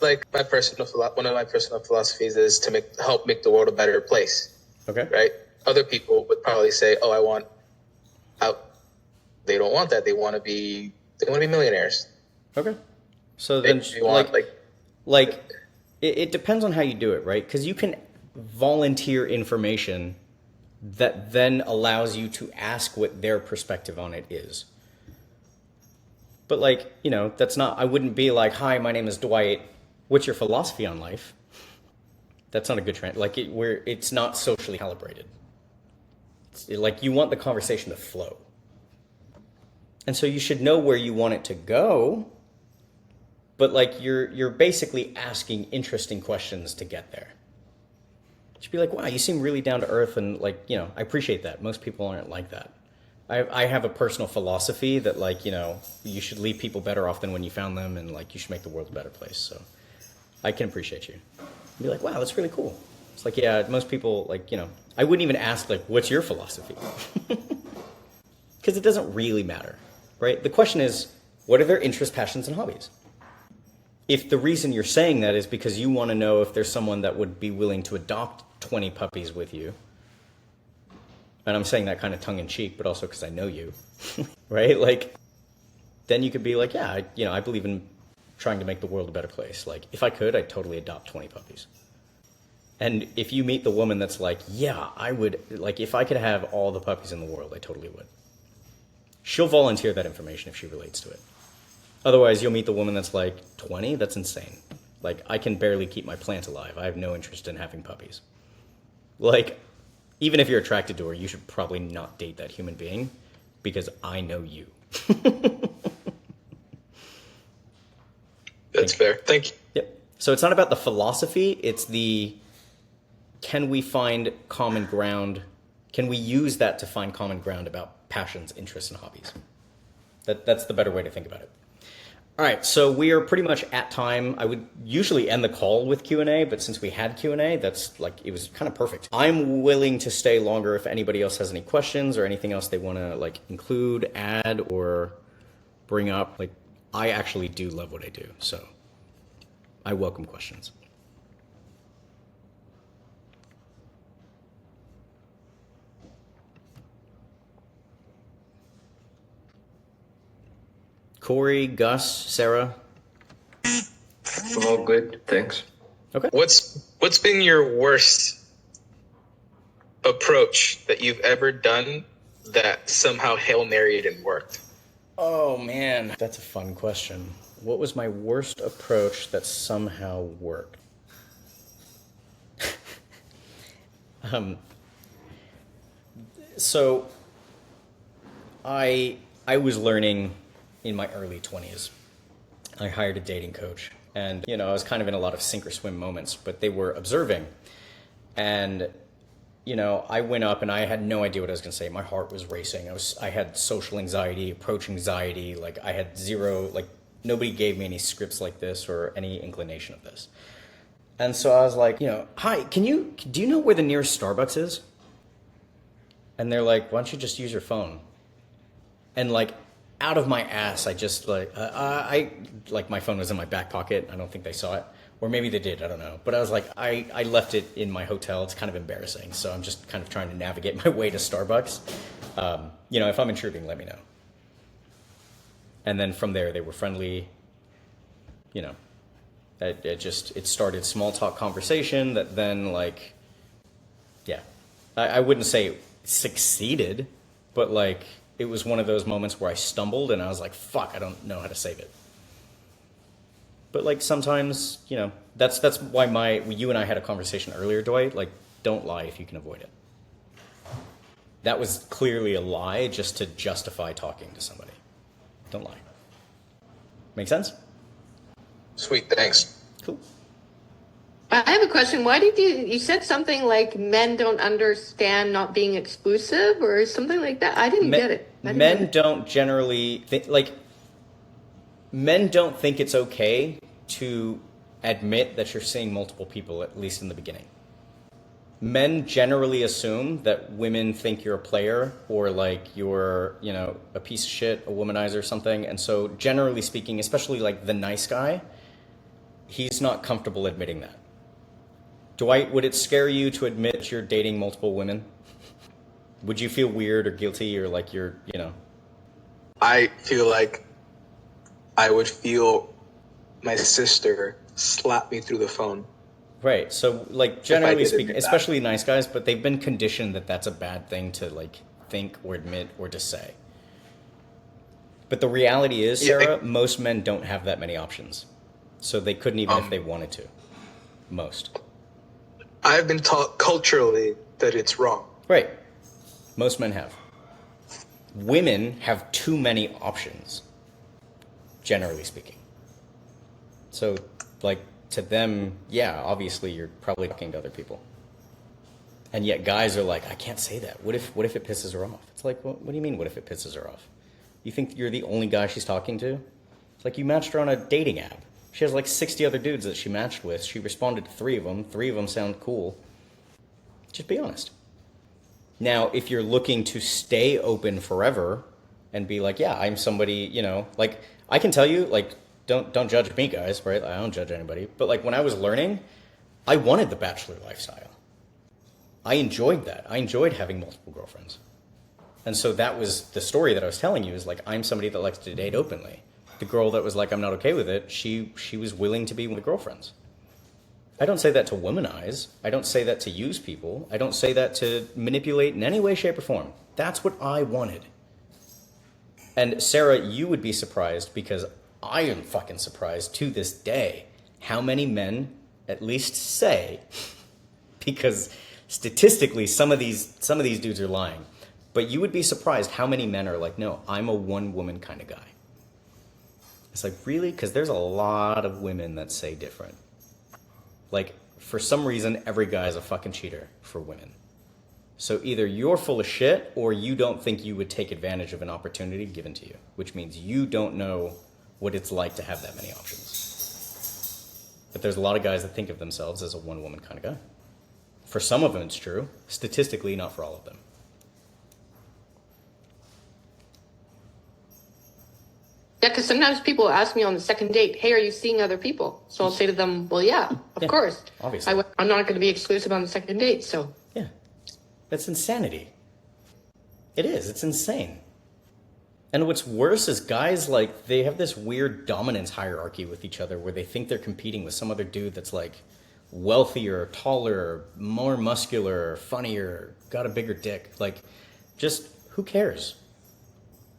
[SPEAKER 2] one of my personal philosophies is to help make the world a better place.
[SPEAKER 1] Okay.
[SPEAKER 2] Right. Other people would probably say, oh, I want out. They don't want that. They want to be millionaires.
[SPEAKER 1] Okay. So then, it depends on how you do it, right? Because you can volunteer information that then allows you to ask what their perspective on it is. But that's not, I wouldn't be like, hi, my name is Dwight. What's your philosophy on life? That's not a good trend. It's not socially calibrated. You want the conversation to flow. And so you should know where you want it to go. But you're basically asking interesting questions to get there. You should be like, wow, you seem really down to earth, and I appreciate that. Most people aren't like that. I have a personal philosophy that you should leave people better off than when you found them, and you should make the world a better place. So I can appreciate you. Be like, wow, that's really cool. It's like, yeah, most people I wouldn't even ask what's your philosophy? Because it doesn't really matter, right? The question is, what are their interests, passions, and hobbies? If the reason you're saying that is because you want to know if there's someone that would be willing to adopt 20 puppies with you, and I'm saying that kind of tongue-in-cheek, but also because I know you, right? Then you could be like, yeah, I believe in trying to make the world a better place. If I could, I'd totally adopt 20 puppies. And if you meet the woman that's like, yeah, I would, if I could have all the puppies in the world, I totally would. She'll volunteer that information if she relates to it. Otherwise, you'll meet the woman that's like, 20? That's insane. I can barely keep my plant alive. I have no interest in having puppies. Even if you're attracted to her, you should probably not date that human being because I know you.
[SPEAKER 2] That's fair. Thank you.
[SPEAKER 1] Yep. So it's not about the philosophy. It's can we find common ground? Can we use that to find common ground about passions, interests, and hobbies? That's the better way to think about it. All right, so we are pretty much at time. I would usually end the call with Q&A, but since we had Q&A, it was kind of perfect. I'm willing to stay longer if anybody else has any questions or anything else they want to include, add, or bring up. I actually do love what I do, so I welcome questions. Corey, Gus, Sarah.
[SPEAKER 4] All good, thanks.
[SPEAKER 1] Okay.
[SPEAKER 2] What's been your worst approach that you've ever done that somehow Hail Mary'd and worked?
[SPEAKER 1] Oh man, that's a fun question. What was my worst approach that somehow worked? So I was learning in my early 20s. I hired a dating coach, and I was kind of in a lot of sink or swim moments, but they were observing. And I went up and I had no idea what I was going to say. My heart was racing. I had social anxiety, approach anxiety. I had zero, nobody gave me any scripts like this or any inclination of this. And so I was like, hi, do you know where the nearest Starbucks is? And they're like, why don't you just use your phone? And out of my ass, I just my phone was in my back pocket. I don't think they saw it. Or maybe they did, I don't know. But I was like, I left it in my hotel. It's kind of embarrassing. So I'm just kind of trying to navigate my way to Starbucks. If I'm intruding, let me know. And then from there, they were friendly. It started small talk conversation that then I wouldn't say succeeded, but it was one of those moments where I stumbled and I was like, fuck, I don't know how to save it. But like sometimes, you know, that's why you and I had a conversation earlier, Dwight. Like, don't lie if you can avoid it. That was clearly a lie just to justify talking to somebody. Don't lie. Make sense?
[SPEAKER 2] Sweet, thanks.
[SPEAKER 1] Cool.
[SPEAKER 3] I have a question. Why did you said something like men don't understand not being exclusive or something like that? I didn't get it.
[SPEAKER 1] Men don't generally men don't think it's okay to admit that you're seeing multiple people, at least in the beginning. Men generally assume that women think you're a player or like you're, you know, a piece of shit, a womanizer or something. And so generally speaking, especially like the nice guy, he's not comfortable admitting that. Dwight, would it scare you to admit you're dating multiple women? Would you feel weird or guilty or like you're, you know?
[SPEAKER 2] I feel like I would feel my sister slap me through the phone.
[SPEAKER 1] Right. So like generally speaking, especially nice guys, but they've been conditioned that that's a bad thing to like think or admit or to say. But the reality is, Sarah, most men don't have that many options. So they couldn't even if they wanted to. Most.
[SPEAKER 2] I've been taught culturally that it's wrong.
[SPEAKER 1] Right. Most men have. Women have too many options, generally speaking. So, like, to them, yeah, obviously you're probably talking to other people. And yet guys are like, I can't say that. What if it pisses her off? It's like, what do you mean, what if it pisses her off? You think you're the only guy she's talking to? It's like you matched her on a dating app. She has like 60 other dudes that she matched with. She responded to 3 of them. 3 of them sound cool. Just be honest. Now, if you're looking to stay open forever and be like, yeah, I'm somebody, you know, like I can tell you, like, don't judge me, guys, right? I don't judge anybody. But like when I was learning, I wanted the bachelor lifestyle. I enjoyed that. I enjoyed having multiple girlfriends. And so that was the story that I was telling you is like, I'm somebody that likes to date openly. The girl that was like, I'm not okay with it, she was willing to be with girlfriends. I don't say that to womanize. I don't say that to use people. I don't say that to manipulate in any way, shape, or form. That's what I wanted. And Sarah, you would be surprised because I am fucking surprised to this day how many men at least say, because statistically some of these dudes are lying, but you would be surprised how many men are like, no, I'm a one-woman kind of guy. It's like, really? Because there's a lot of women that say different. Like, for some reason, every guy is a fucking cheater for women. So either you're full of shit or you don't think you would take advantage of an opportunity given to you, which means you don't know what it's like to have that many options. But there's a lot of guys that think of themselves as a one-woman kind of guy. For some of them, it's true. Statistically, not for all of them.
[SPEAKER 3] Yeah, because sometimes people ask me on the second date, hey, are you seeing other people? So I'll say to them, well, yeah, of course.
[SPEAKER 1] Obviously.
[SPEAKER 3] I'm not going to be exclusive on the second date, so.
[SPEAKER 1] Yeah. That's insanity. It is. It's insane. And what's worse is guys, like, they have this weird dominance hierarchy with each other where they think they're competing with some other dude that's, like, wealthier, taller, more muscular, funnier, got a bigger dick. Like, just, who cares?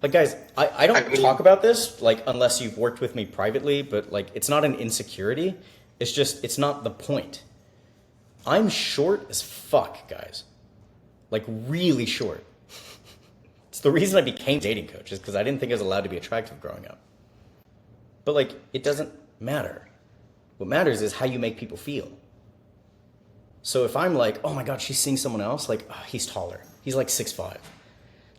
[SPEAKER 1] Like, guys, I don't talk about this, like, unless you've worked with me privately, but, like, it's not an insecurity. It's just, it's not the point. I'm short as fuck, guys. Like, really short. It's the reason I became a dating coach, is because I didn't think I was allowed to be attractive growing up. But, like, it doesn't matter. What matters is how you make people feel. So if I'm like, oh my God, she's seeing someone else, like, oh, he's taller. He's like 6'5".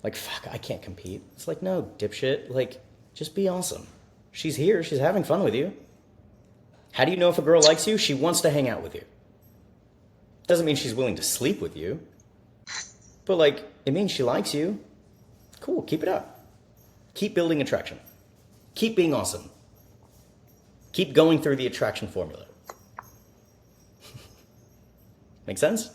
[SPEAKER 1] Like, fuck, I can't compete. It's like, no, dipshit. Like, just be awesome. She's here. She's having fun with you. How do you know if a girl likes you? She wants to hang out with you. Doesn't mean she's willing to sleep with you. But, like, it means she likes you. Cool, keep it up. Keep building attraction. Keep being awesome. Keep going through the attraction formula. Make sense?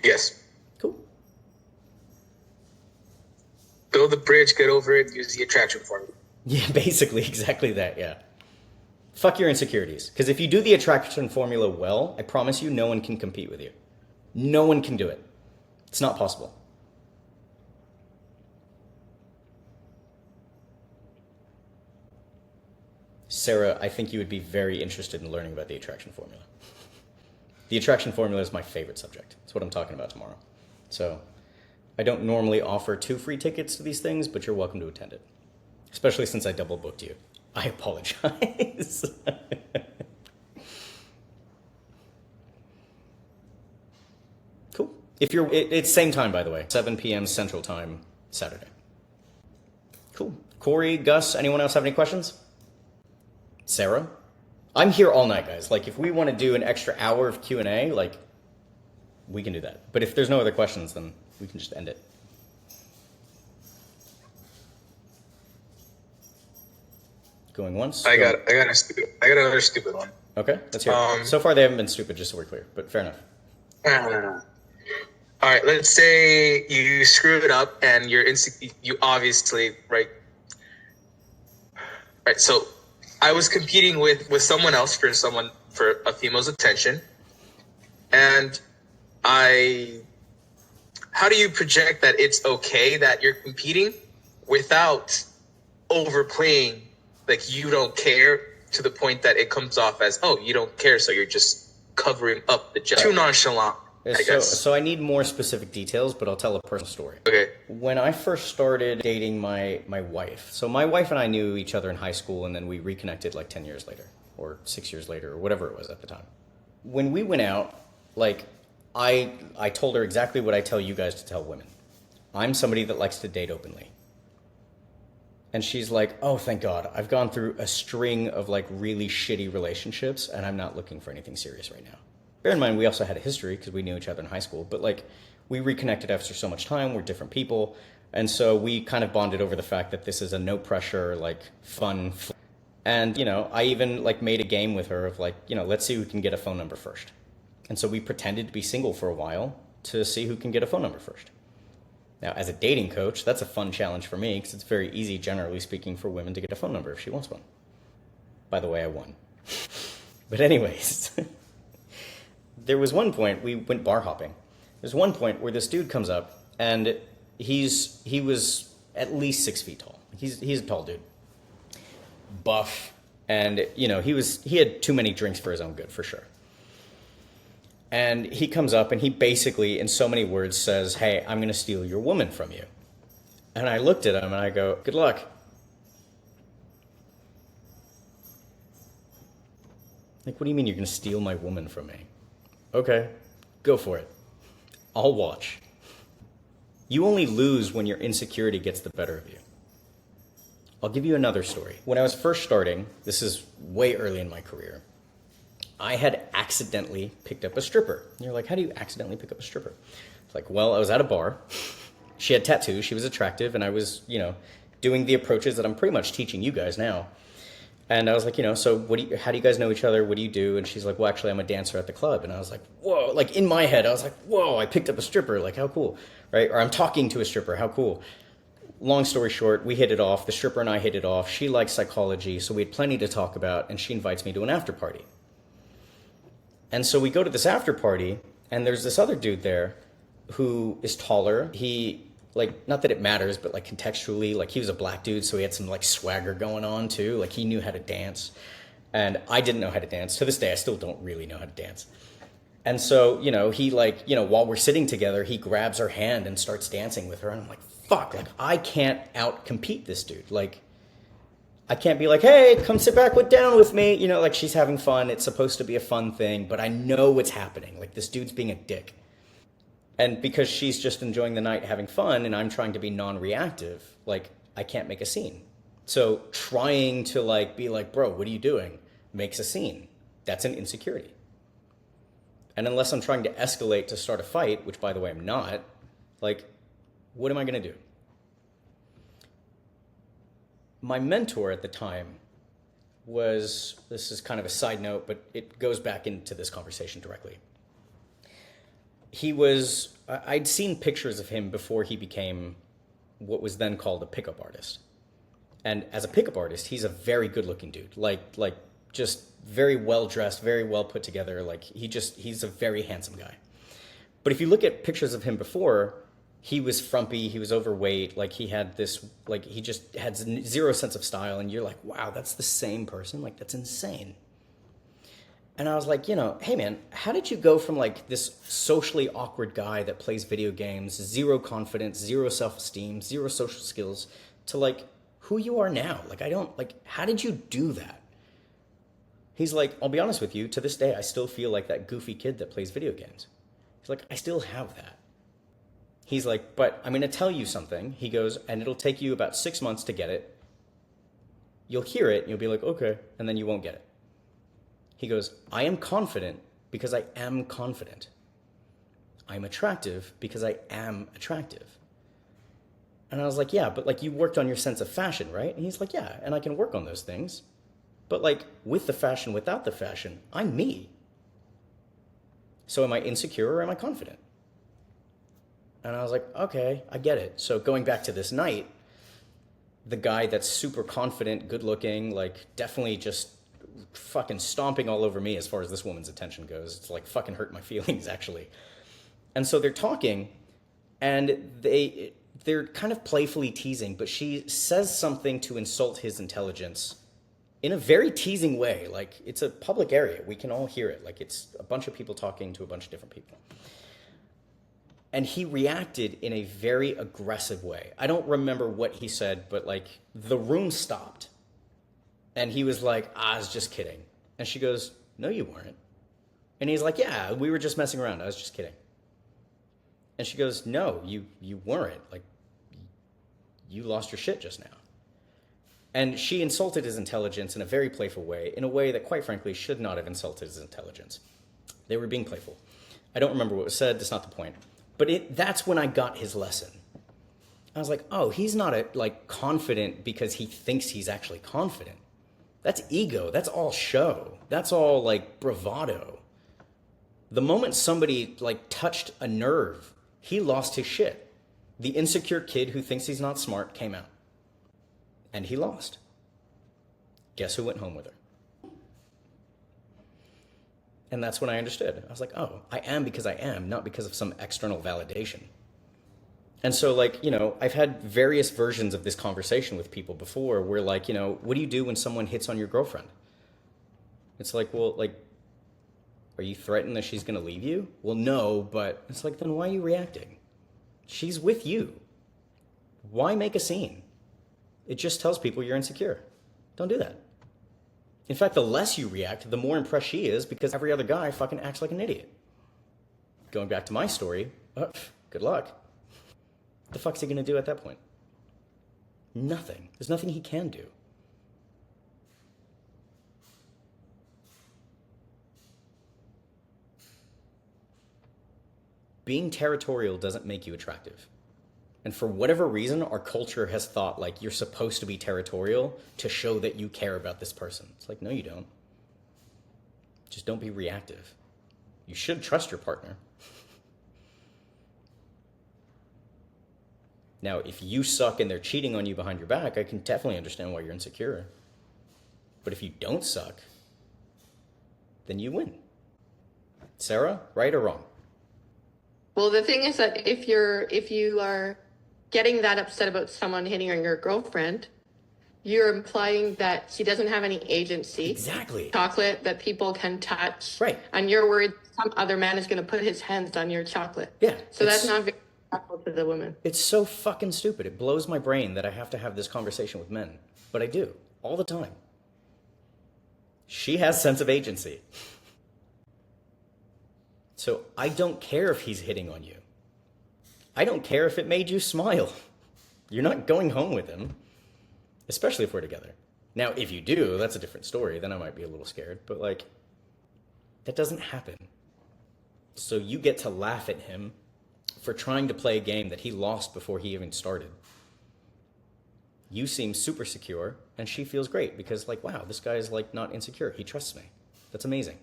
[SPEAKER 2] Yes.
[SPEAKER 1] Cool.
[SPEAKER 2] Build the bridge, get over it, use the attraction formula.
[SPEAKER 1] Yeah, basically, exactly that, yeah. Fuck your insecurities. Because if you do the attraction formula well, I promise you no one can compete with you. No one can do it. It's not possible. Sarah, I think you would be very interested in learning about the attraction formula. The attraction formula is my favorite subject. It's what I'm talking about tomorrow. So I don't normally offer 2 free tickets to these things, but you're welcome to attend it. Especially since I double booked you. I apologize. Cool. It's same time, by the way. 7 p.m. Central Time, Saturday. Cool. Corey, Gus, anyone else have any questions? Sarah? I'm here all night, guys. Like, if we want to do an extra hour of Q&A, like, we can do that. But if there's no other questions, then we can just end it. Going once?
[SPEAKER 2] I got another stupid one.
[SPEAKER 1] Okay, let's hear it. So far, they haven't been stupid, just so we're clear. But fair enough.
[SPEAKER 2] All right, let's say you screw it up and you obviously, right? Right, so I was competing with someone else for a female's attention. And how do you project that it's okay that you're competing without overplaying, like you don't care to the point that it comes off as, oh, you don't care, so you're just covering up the job. Too nonchalant, I guess.
[SPEAKER 1] So I need more specific details, but I'll tell a personal story.
[SPEAKER 2] Okay.
[SPEAKER 1] When I first started dating my wife, so my wife and I knew each other in high school, and then we reconnected like 10 years later, or 6 years later, or whatever it was at the time. When we went out, like, I told her exactly what I tell you guys to tell women. I'm somebody that likes to date openly. And she's like, oh, thank God. I've gone through a string of like really shitty relationships and I'm not looking for anything serious right now. Bear in mind, we also had a history because we knew each other in high school, but like we reconnected after so much time. We're different people. And so we kind of bonded over the fact that this is a no pressure, like fun. And, you know, I even like made a game with her of like, you know, let's see who can get a phone number first. And so we pretended to be single for a while to see who can get a phone number first. Now, as a dating coach, that's a fun challenge for me because it's very easy, generally speaking, for women to get a phone number if she wants one. By the way, I won. But anyways, there was one point, we went bar hopping. There's one point where this dude comes up and he was at least 6 feet tall. He's a tall dude. Buff. And, you know, he had too many drinks for his own good, for sure. And he comes up and he basically, in so many words, says, hey, I'm going to steal your woman from you. And I looked at him and I go, good luck. Like, what do you mean you're going to steal my woman from me? Okay, go for it. I'll watch. You only lose when your insecurity gets the better of you. I'll give you another story. When I was first starting, this is way early in my career, I had accidentally picked up a stripper. And you're like, how do you accidentally pick up a stripper? It's like, well, I was at a bar. She had tattoos. She was attractive. And I was, you know, doing the approaches that I'm pretty much teaching you guys now. And I was like, you know, so how do you guys know each other? What do you do? And she's like, well, actually, I'm a dancer at the club. And I was like, whoa, like in my head, I was like, whoa, I picked up a stripper. Like, how cool, right? Or I'm talking to a stripper. How cool. Long story short, we hit it off. The stripper and I hit it off. She likes psychology. So we had plenty to talk about. And she invites me to an after party. And so we go to this after party, and there's this other dude there who is taller. He, like, not that it matters, but, like, contextually, like, he was a black dude, so he had some, like, swagger going on, too. Like, he knew how to dance. And I didn't know how to dance. To this day, I still don't really know how to dance. And so, you know, he, like, you know, while we're sitting together, he grabs her hand and starts dancing with her. And I'm like, fuck, like, I can't out-compete this dude. Like, I can't be like, hey, come sit back down with me. You know, like she's having fun. It's supposed to be a fun thing, but I know what's happening. Like this dude's being a dick. And because she's just enjoying the night having fun and I'm trying to be non-reactive, like I can't make a scene. So trying to like be like, bro, what are you doing? Makes a scene. That's an insecurity. And unless I'm trying to escalate to start a fight, which by the way, I'm not, like, what am I going to do? My mentor at the time was, this is kind of a side note, but it goes back into this conversation directly. I'd seen pictures of him before he became what was then called a pickup artist. And as a pickup artist, he's a very good looking dude, like just very well dressed, very well put together. Like he's a very handsome guy. But if you look at pictures of him before, he was frumpy, he was overweight, like he had this, like he just had zero sense of style, and you're like, wow, that's the same person? Like, that's insane. And I was like, hey man, how did you go from like this socially awkward guy that plays video games, zero confidence, zero self-esteem, zero social skills, to like who you are now? Like, how did you do that? He's like, I'll be honest with you, to this day, I still feel like that goofy kid that plays video games. He's like, I still have that. He's like, but I'm going to tell you something. He goes, and it'll take you about 6 months to get it. You'll hear it, and you'll be like, okay, and then you won't get it. He goes, I am confident because I am confident. I'm attractive because I am attractive. And I was like, yeah, but like you worked on your sense of fashion, right? And he's like, yeah, and I can work on those things. But like with the fashion, without the fashion, I'm me. So am I insecure or am I confident? And I was like, okay, I get it. So going back to this night, the guy that's super confident, good looking, like definitely just fucking stomping all over me as far as this woman's attention goes. It's like fucking hurt my feelings, actually. And so they're talking, and they're kind of playfully teasing, but she says something to insult his intelligence in a very teasing way. Like, it's a public area. We can all hear it. Like, it's a bunch of people talking to a bunch of different people. And he reacted in a very aggressive way. I don't remember what he said, but like the room stopped. And he was like, I was just kidding. And she goes, no, you weren't. And he's like, yeah, we were just messing around. I was just kidding. And she goes, no, you weren't. Like, you lost your shit just now. And she insulted his intelligence in a very playful way, in a way that, quite frankly, should not have insulted his intelligence. They were being playful. I don't remember what was said. That's not the point. But that's when I got his lesson. I was like, oh, he's not confident because he thinks he's actually confident. That's ego. That's all show. That's all like bravado. The moment somebody like touched a nerve, he lost his shit. The insecure kid who thinks he's not smart came out. And he lost. Guess who went home with her? And that's when I understood. I was like, oh, I am because I am, not because of some external validation. And so, like, I've had various versions of this conversation with people before where, like, what do you do when someone hits on your girlfriend? It's like, well, like, are you threatened that she's going to leave you? Well, no, but it's like, then why are you reacting? She's with you. Why make a scene? It just tells people you're insecure. Don't do that. In fact, the less you react, the more impressed she is because every other guy fucking acts like an idiot. Going back to my story, good luck. What the fuck's he gonna do at that point? Nothing. There's nothing he can do. Being territorial doesn't make you attractive. And for whatever reason, our culture has thought like you're supposed to be territorial to show that you care about this person. It's like, no, you don't. Just don't be reactive. You should trust your partner. Now, if you suck and they're cheating on you behind your back, I can definitely understand why you're insecure. But if you don't suck, then you win. Sarah, right or wrong?
[SPEAKER 3] Well, the thing is that if you are getting that upset about someone hitting on your girlfriend, you're implying that she doesn't have any agency.
[SPEAKER 1] Exactly.
[SPEAKER 3] Chocolate that people can touch.
[SPEAKER 1] Right.
[SPEAKER 3] And you're worried some other man is going to put his hands on your chocolate.
[SPEAKER 1] Yeah.
[SPEAKER 3] So that's not very helpful to the woman.
[SPEAKER 1] It's so fucking stupid. It blows my brain that I have to have this conversation with men. But I do. All the time. She has sense of agency. So I don't care if he's hitting on you. I don't care if it made you smile. You're not going home with him, especially if we're together. Now, if you do, that's a different story. Then I might be a little scared. But, like, that doesn't happen. So you get to laugh at him for trying to play a game that he lost before he even started. You seem super secure, and she feels great because, like, wow, this guy is, like, not insecure. He trusts me. That's amazing.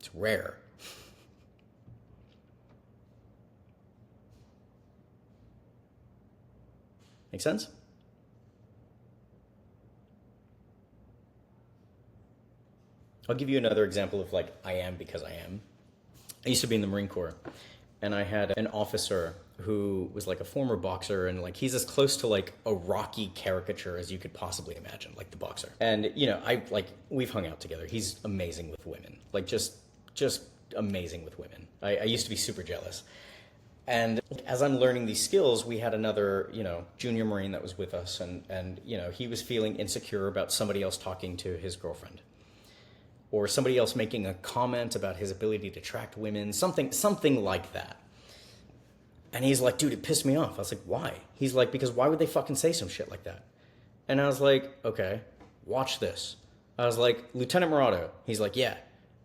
[SPEAKER 1] It's rare. Make sense? I'll give you another example of like, I am because I am. I used to be in the Marine Corps. and I had an officer who was like a former boxer, and like he's as close to like a Rocky caricature as you could possibly imagine, like the boxer. And you know, we've hung out together. He's amazing with women, like just amazing with women. I used to be super jealous. And as I'm learning these skills, we had another, you know, junior Marine that was with us, and you know, he was feeling insecure about somebody else talking to his girlfriend, or somebody else making a comment about his ability to attract women, something like that. And he's like, dude, it pissed me off. I was like, why? He's like, because why would they fucking say some shit like that? And I was like, okay, watch this. I was like, Lieutenant Morado. He's like, yeah.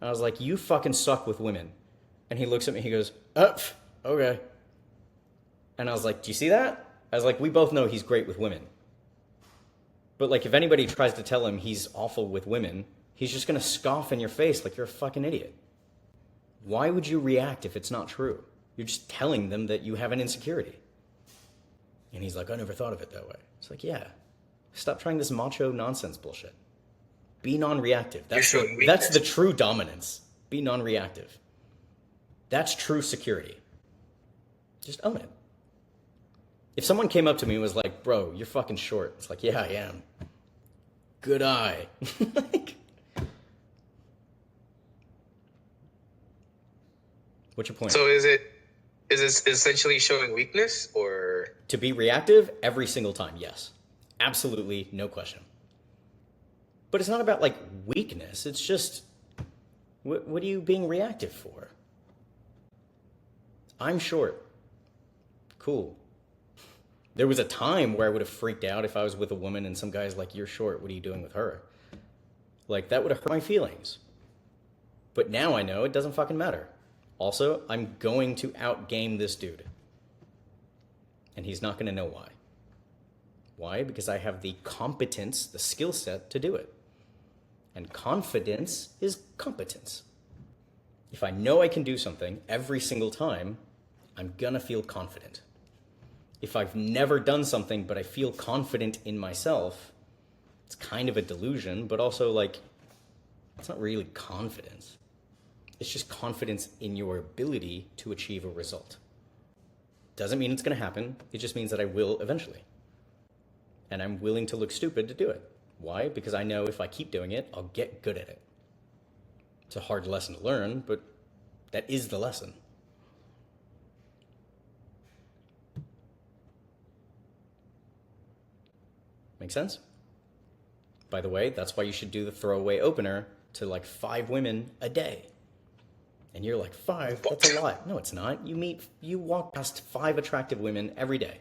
[SPEAKER 1] I was like, you fucking suck with women. And he looks at me, he goes, okay. And I was like, do you see that? I was like, we both know he's great with women. But like, if anybody tries to tell him he's awful with women, he's just gonna scoff in your face like you're a fucking idiot. Why would you react if it's not true? You're just telling them that you have an insecurity. And he's like, I never thought of it that way. It's like, yeah. Stop trying this macho nonsense bullshit. Be non-reactive. That's the true dominance. Be non-reactive. That's true security. Just own it. If someone came up to me and was like, bro, you're fucking short. It's like, yeah, I am. Good eye. Like, what's your point?
[SPEAKER 2] So is it essentially showing weakness, or?
[SPEAKER 1] To be reactive every single time, yes. Absolutely, no question. But it's not about like weakness. It's just, what are you being reactive for? I'm short. Cool. There was a time where I would have freaked out if I was with a woman and some guy's like, you're short, what are you doing with her? Like, that would have hurt my feelings. But now I know it doesn't fucking matter. Also, I'm going to outgame this dude. And he's not going to know why. Why? Because I have the competence, the skill set to do it. And confidence is competence. If I know I can do something every single time, I'm going to feel confident. If I've never done something but I feel confident in myself, it's kind of a delusion, but also like, it's not really confidence. It's just confidence in your ability to achieve a result. Doesn't mean it's going to happen. It just means that I will eventually. And I'm willing to look stupid to do it. Why? Because I know if I keep doing it, I'll get good at it. It's a hard lesson to learn, but that is the lesson. Make sense? By the way, that's why you should do the throwaway opener to like 5 women a day. And you're like, 5? That's a lot. No, it's not. You walk past 5 attractive women every day.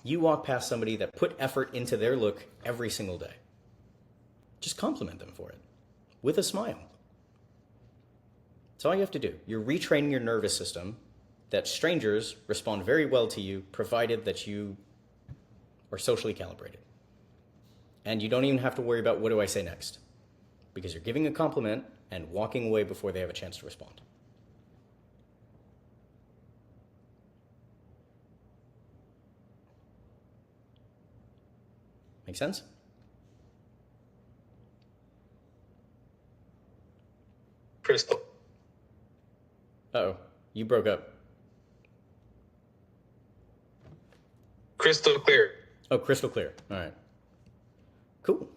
[SPEAKER 1] You walk past somebody that put effort into their look every single day. Just compliment them for it with a smile. That's all you have to do. You're retraining your nervous system that strangers respond very well to you, provided that you are socially calibrated. And you don't even have to worry about what do I say next, because you're giving a compliment and walking away before they have a chance to respond. Make sense?
[SPEAKER 2] Crystal.
[SPEAKER 1] Uh-oh, you broke up.
[SPEAKER 2] Crystal clear.
[SPEAKER 1] Oh, crystal clear. All right. Cool.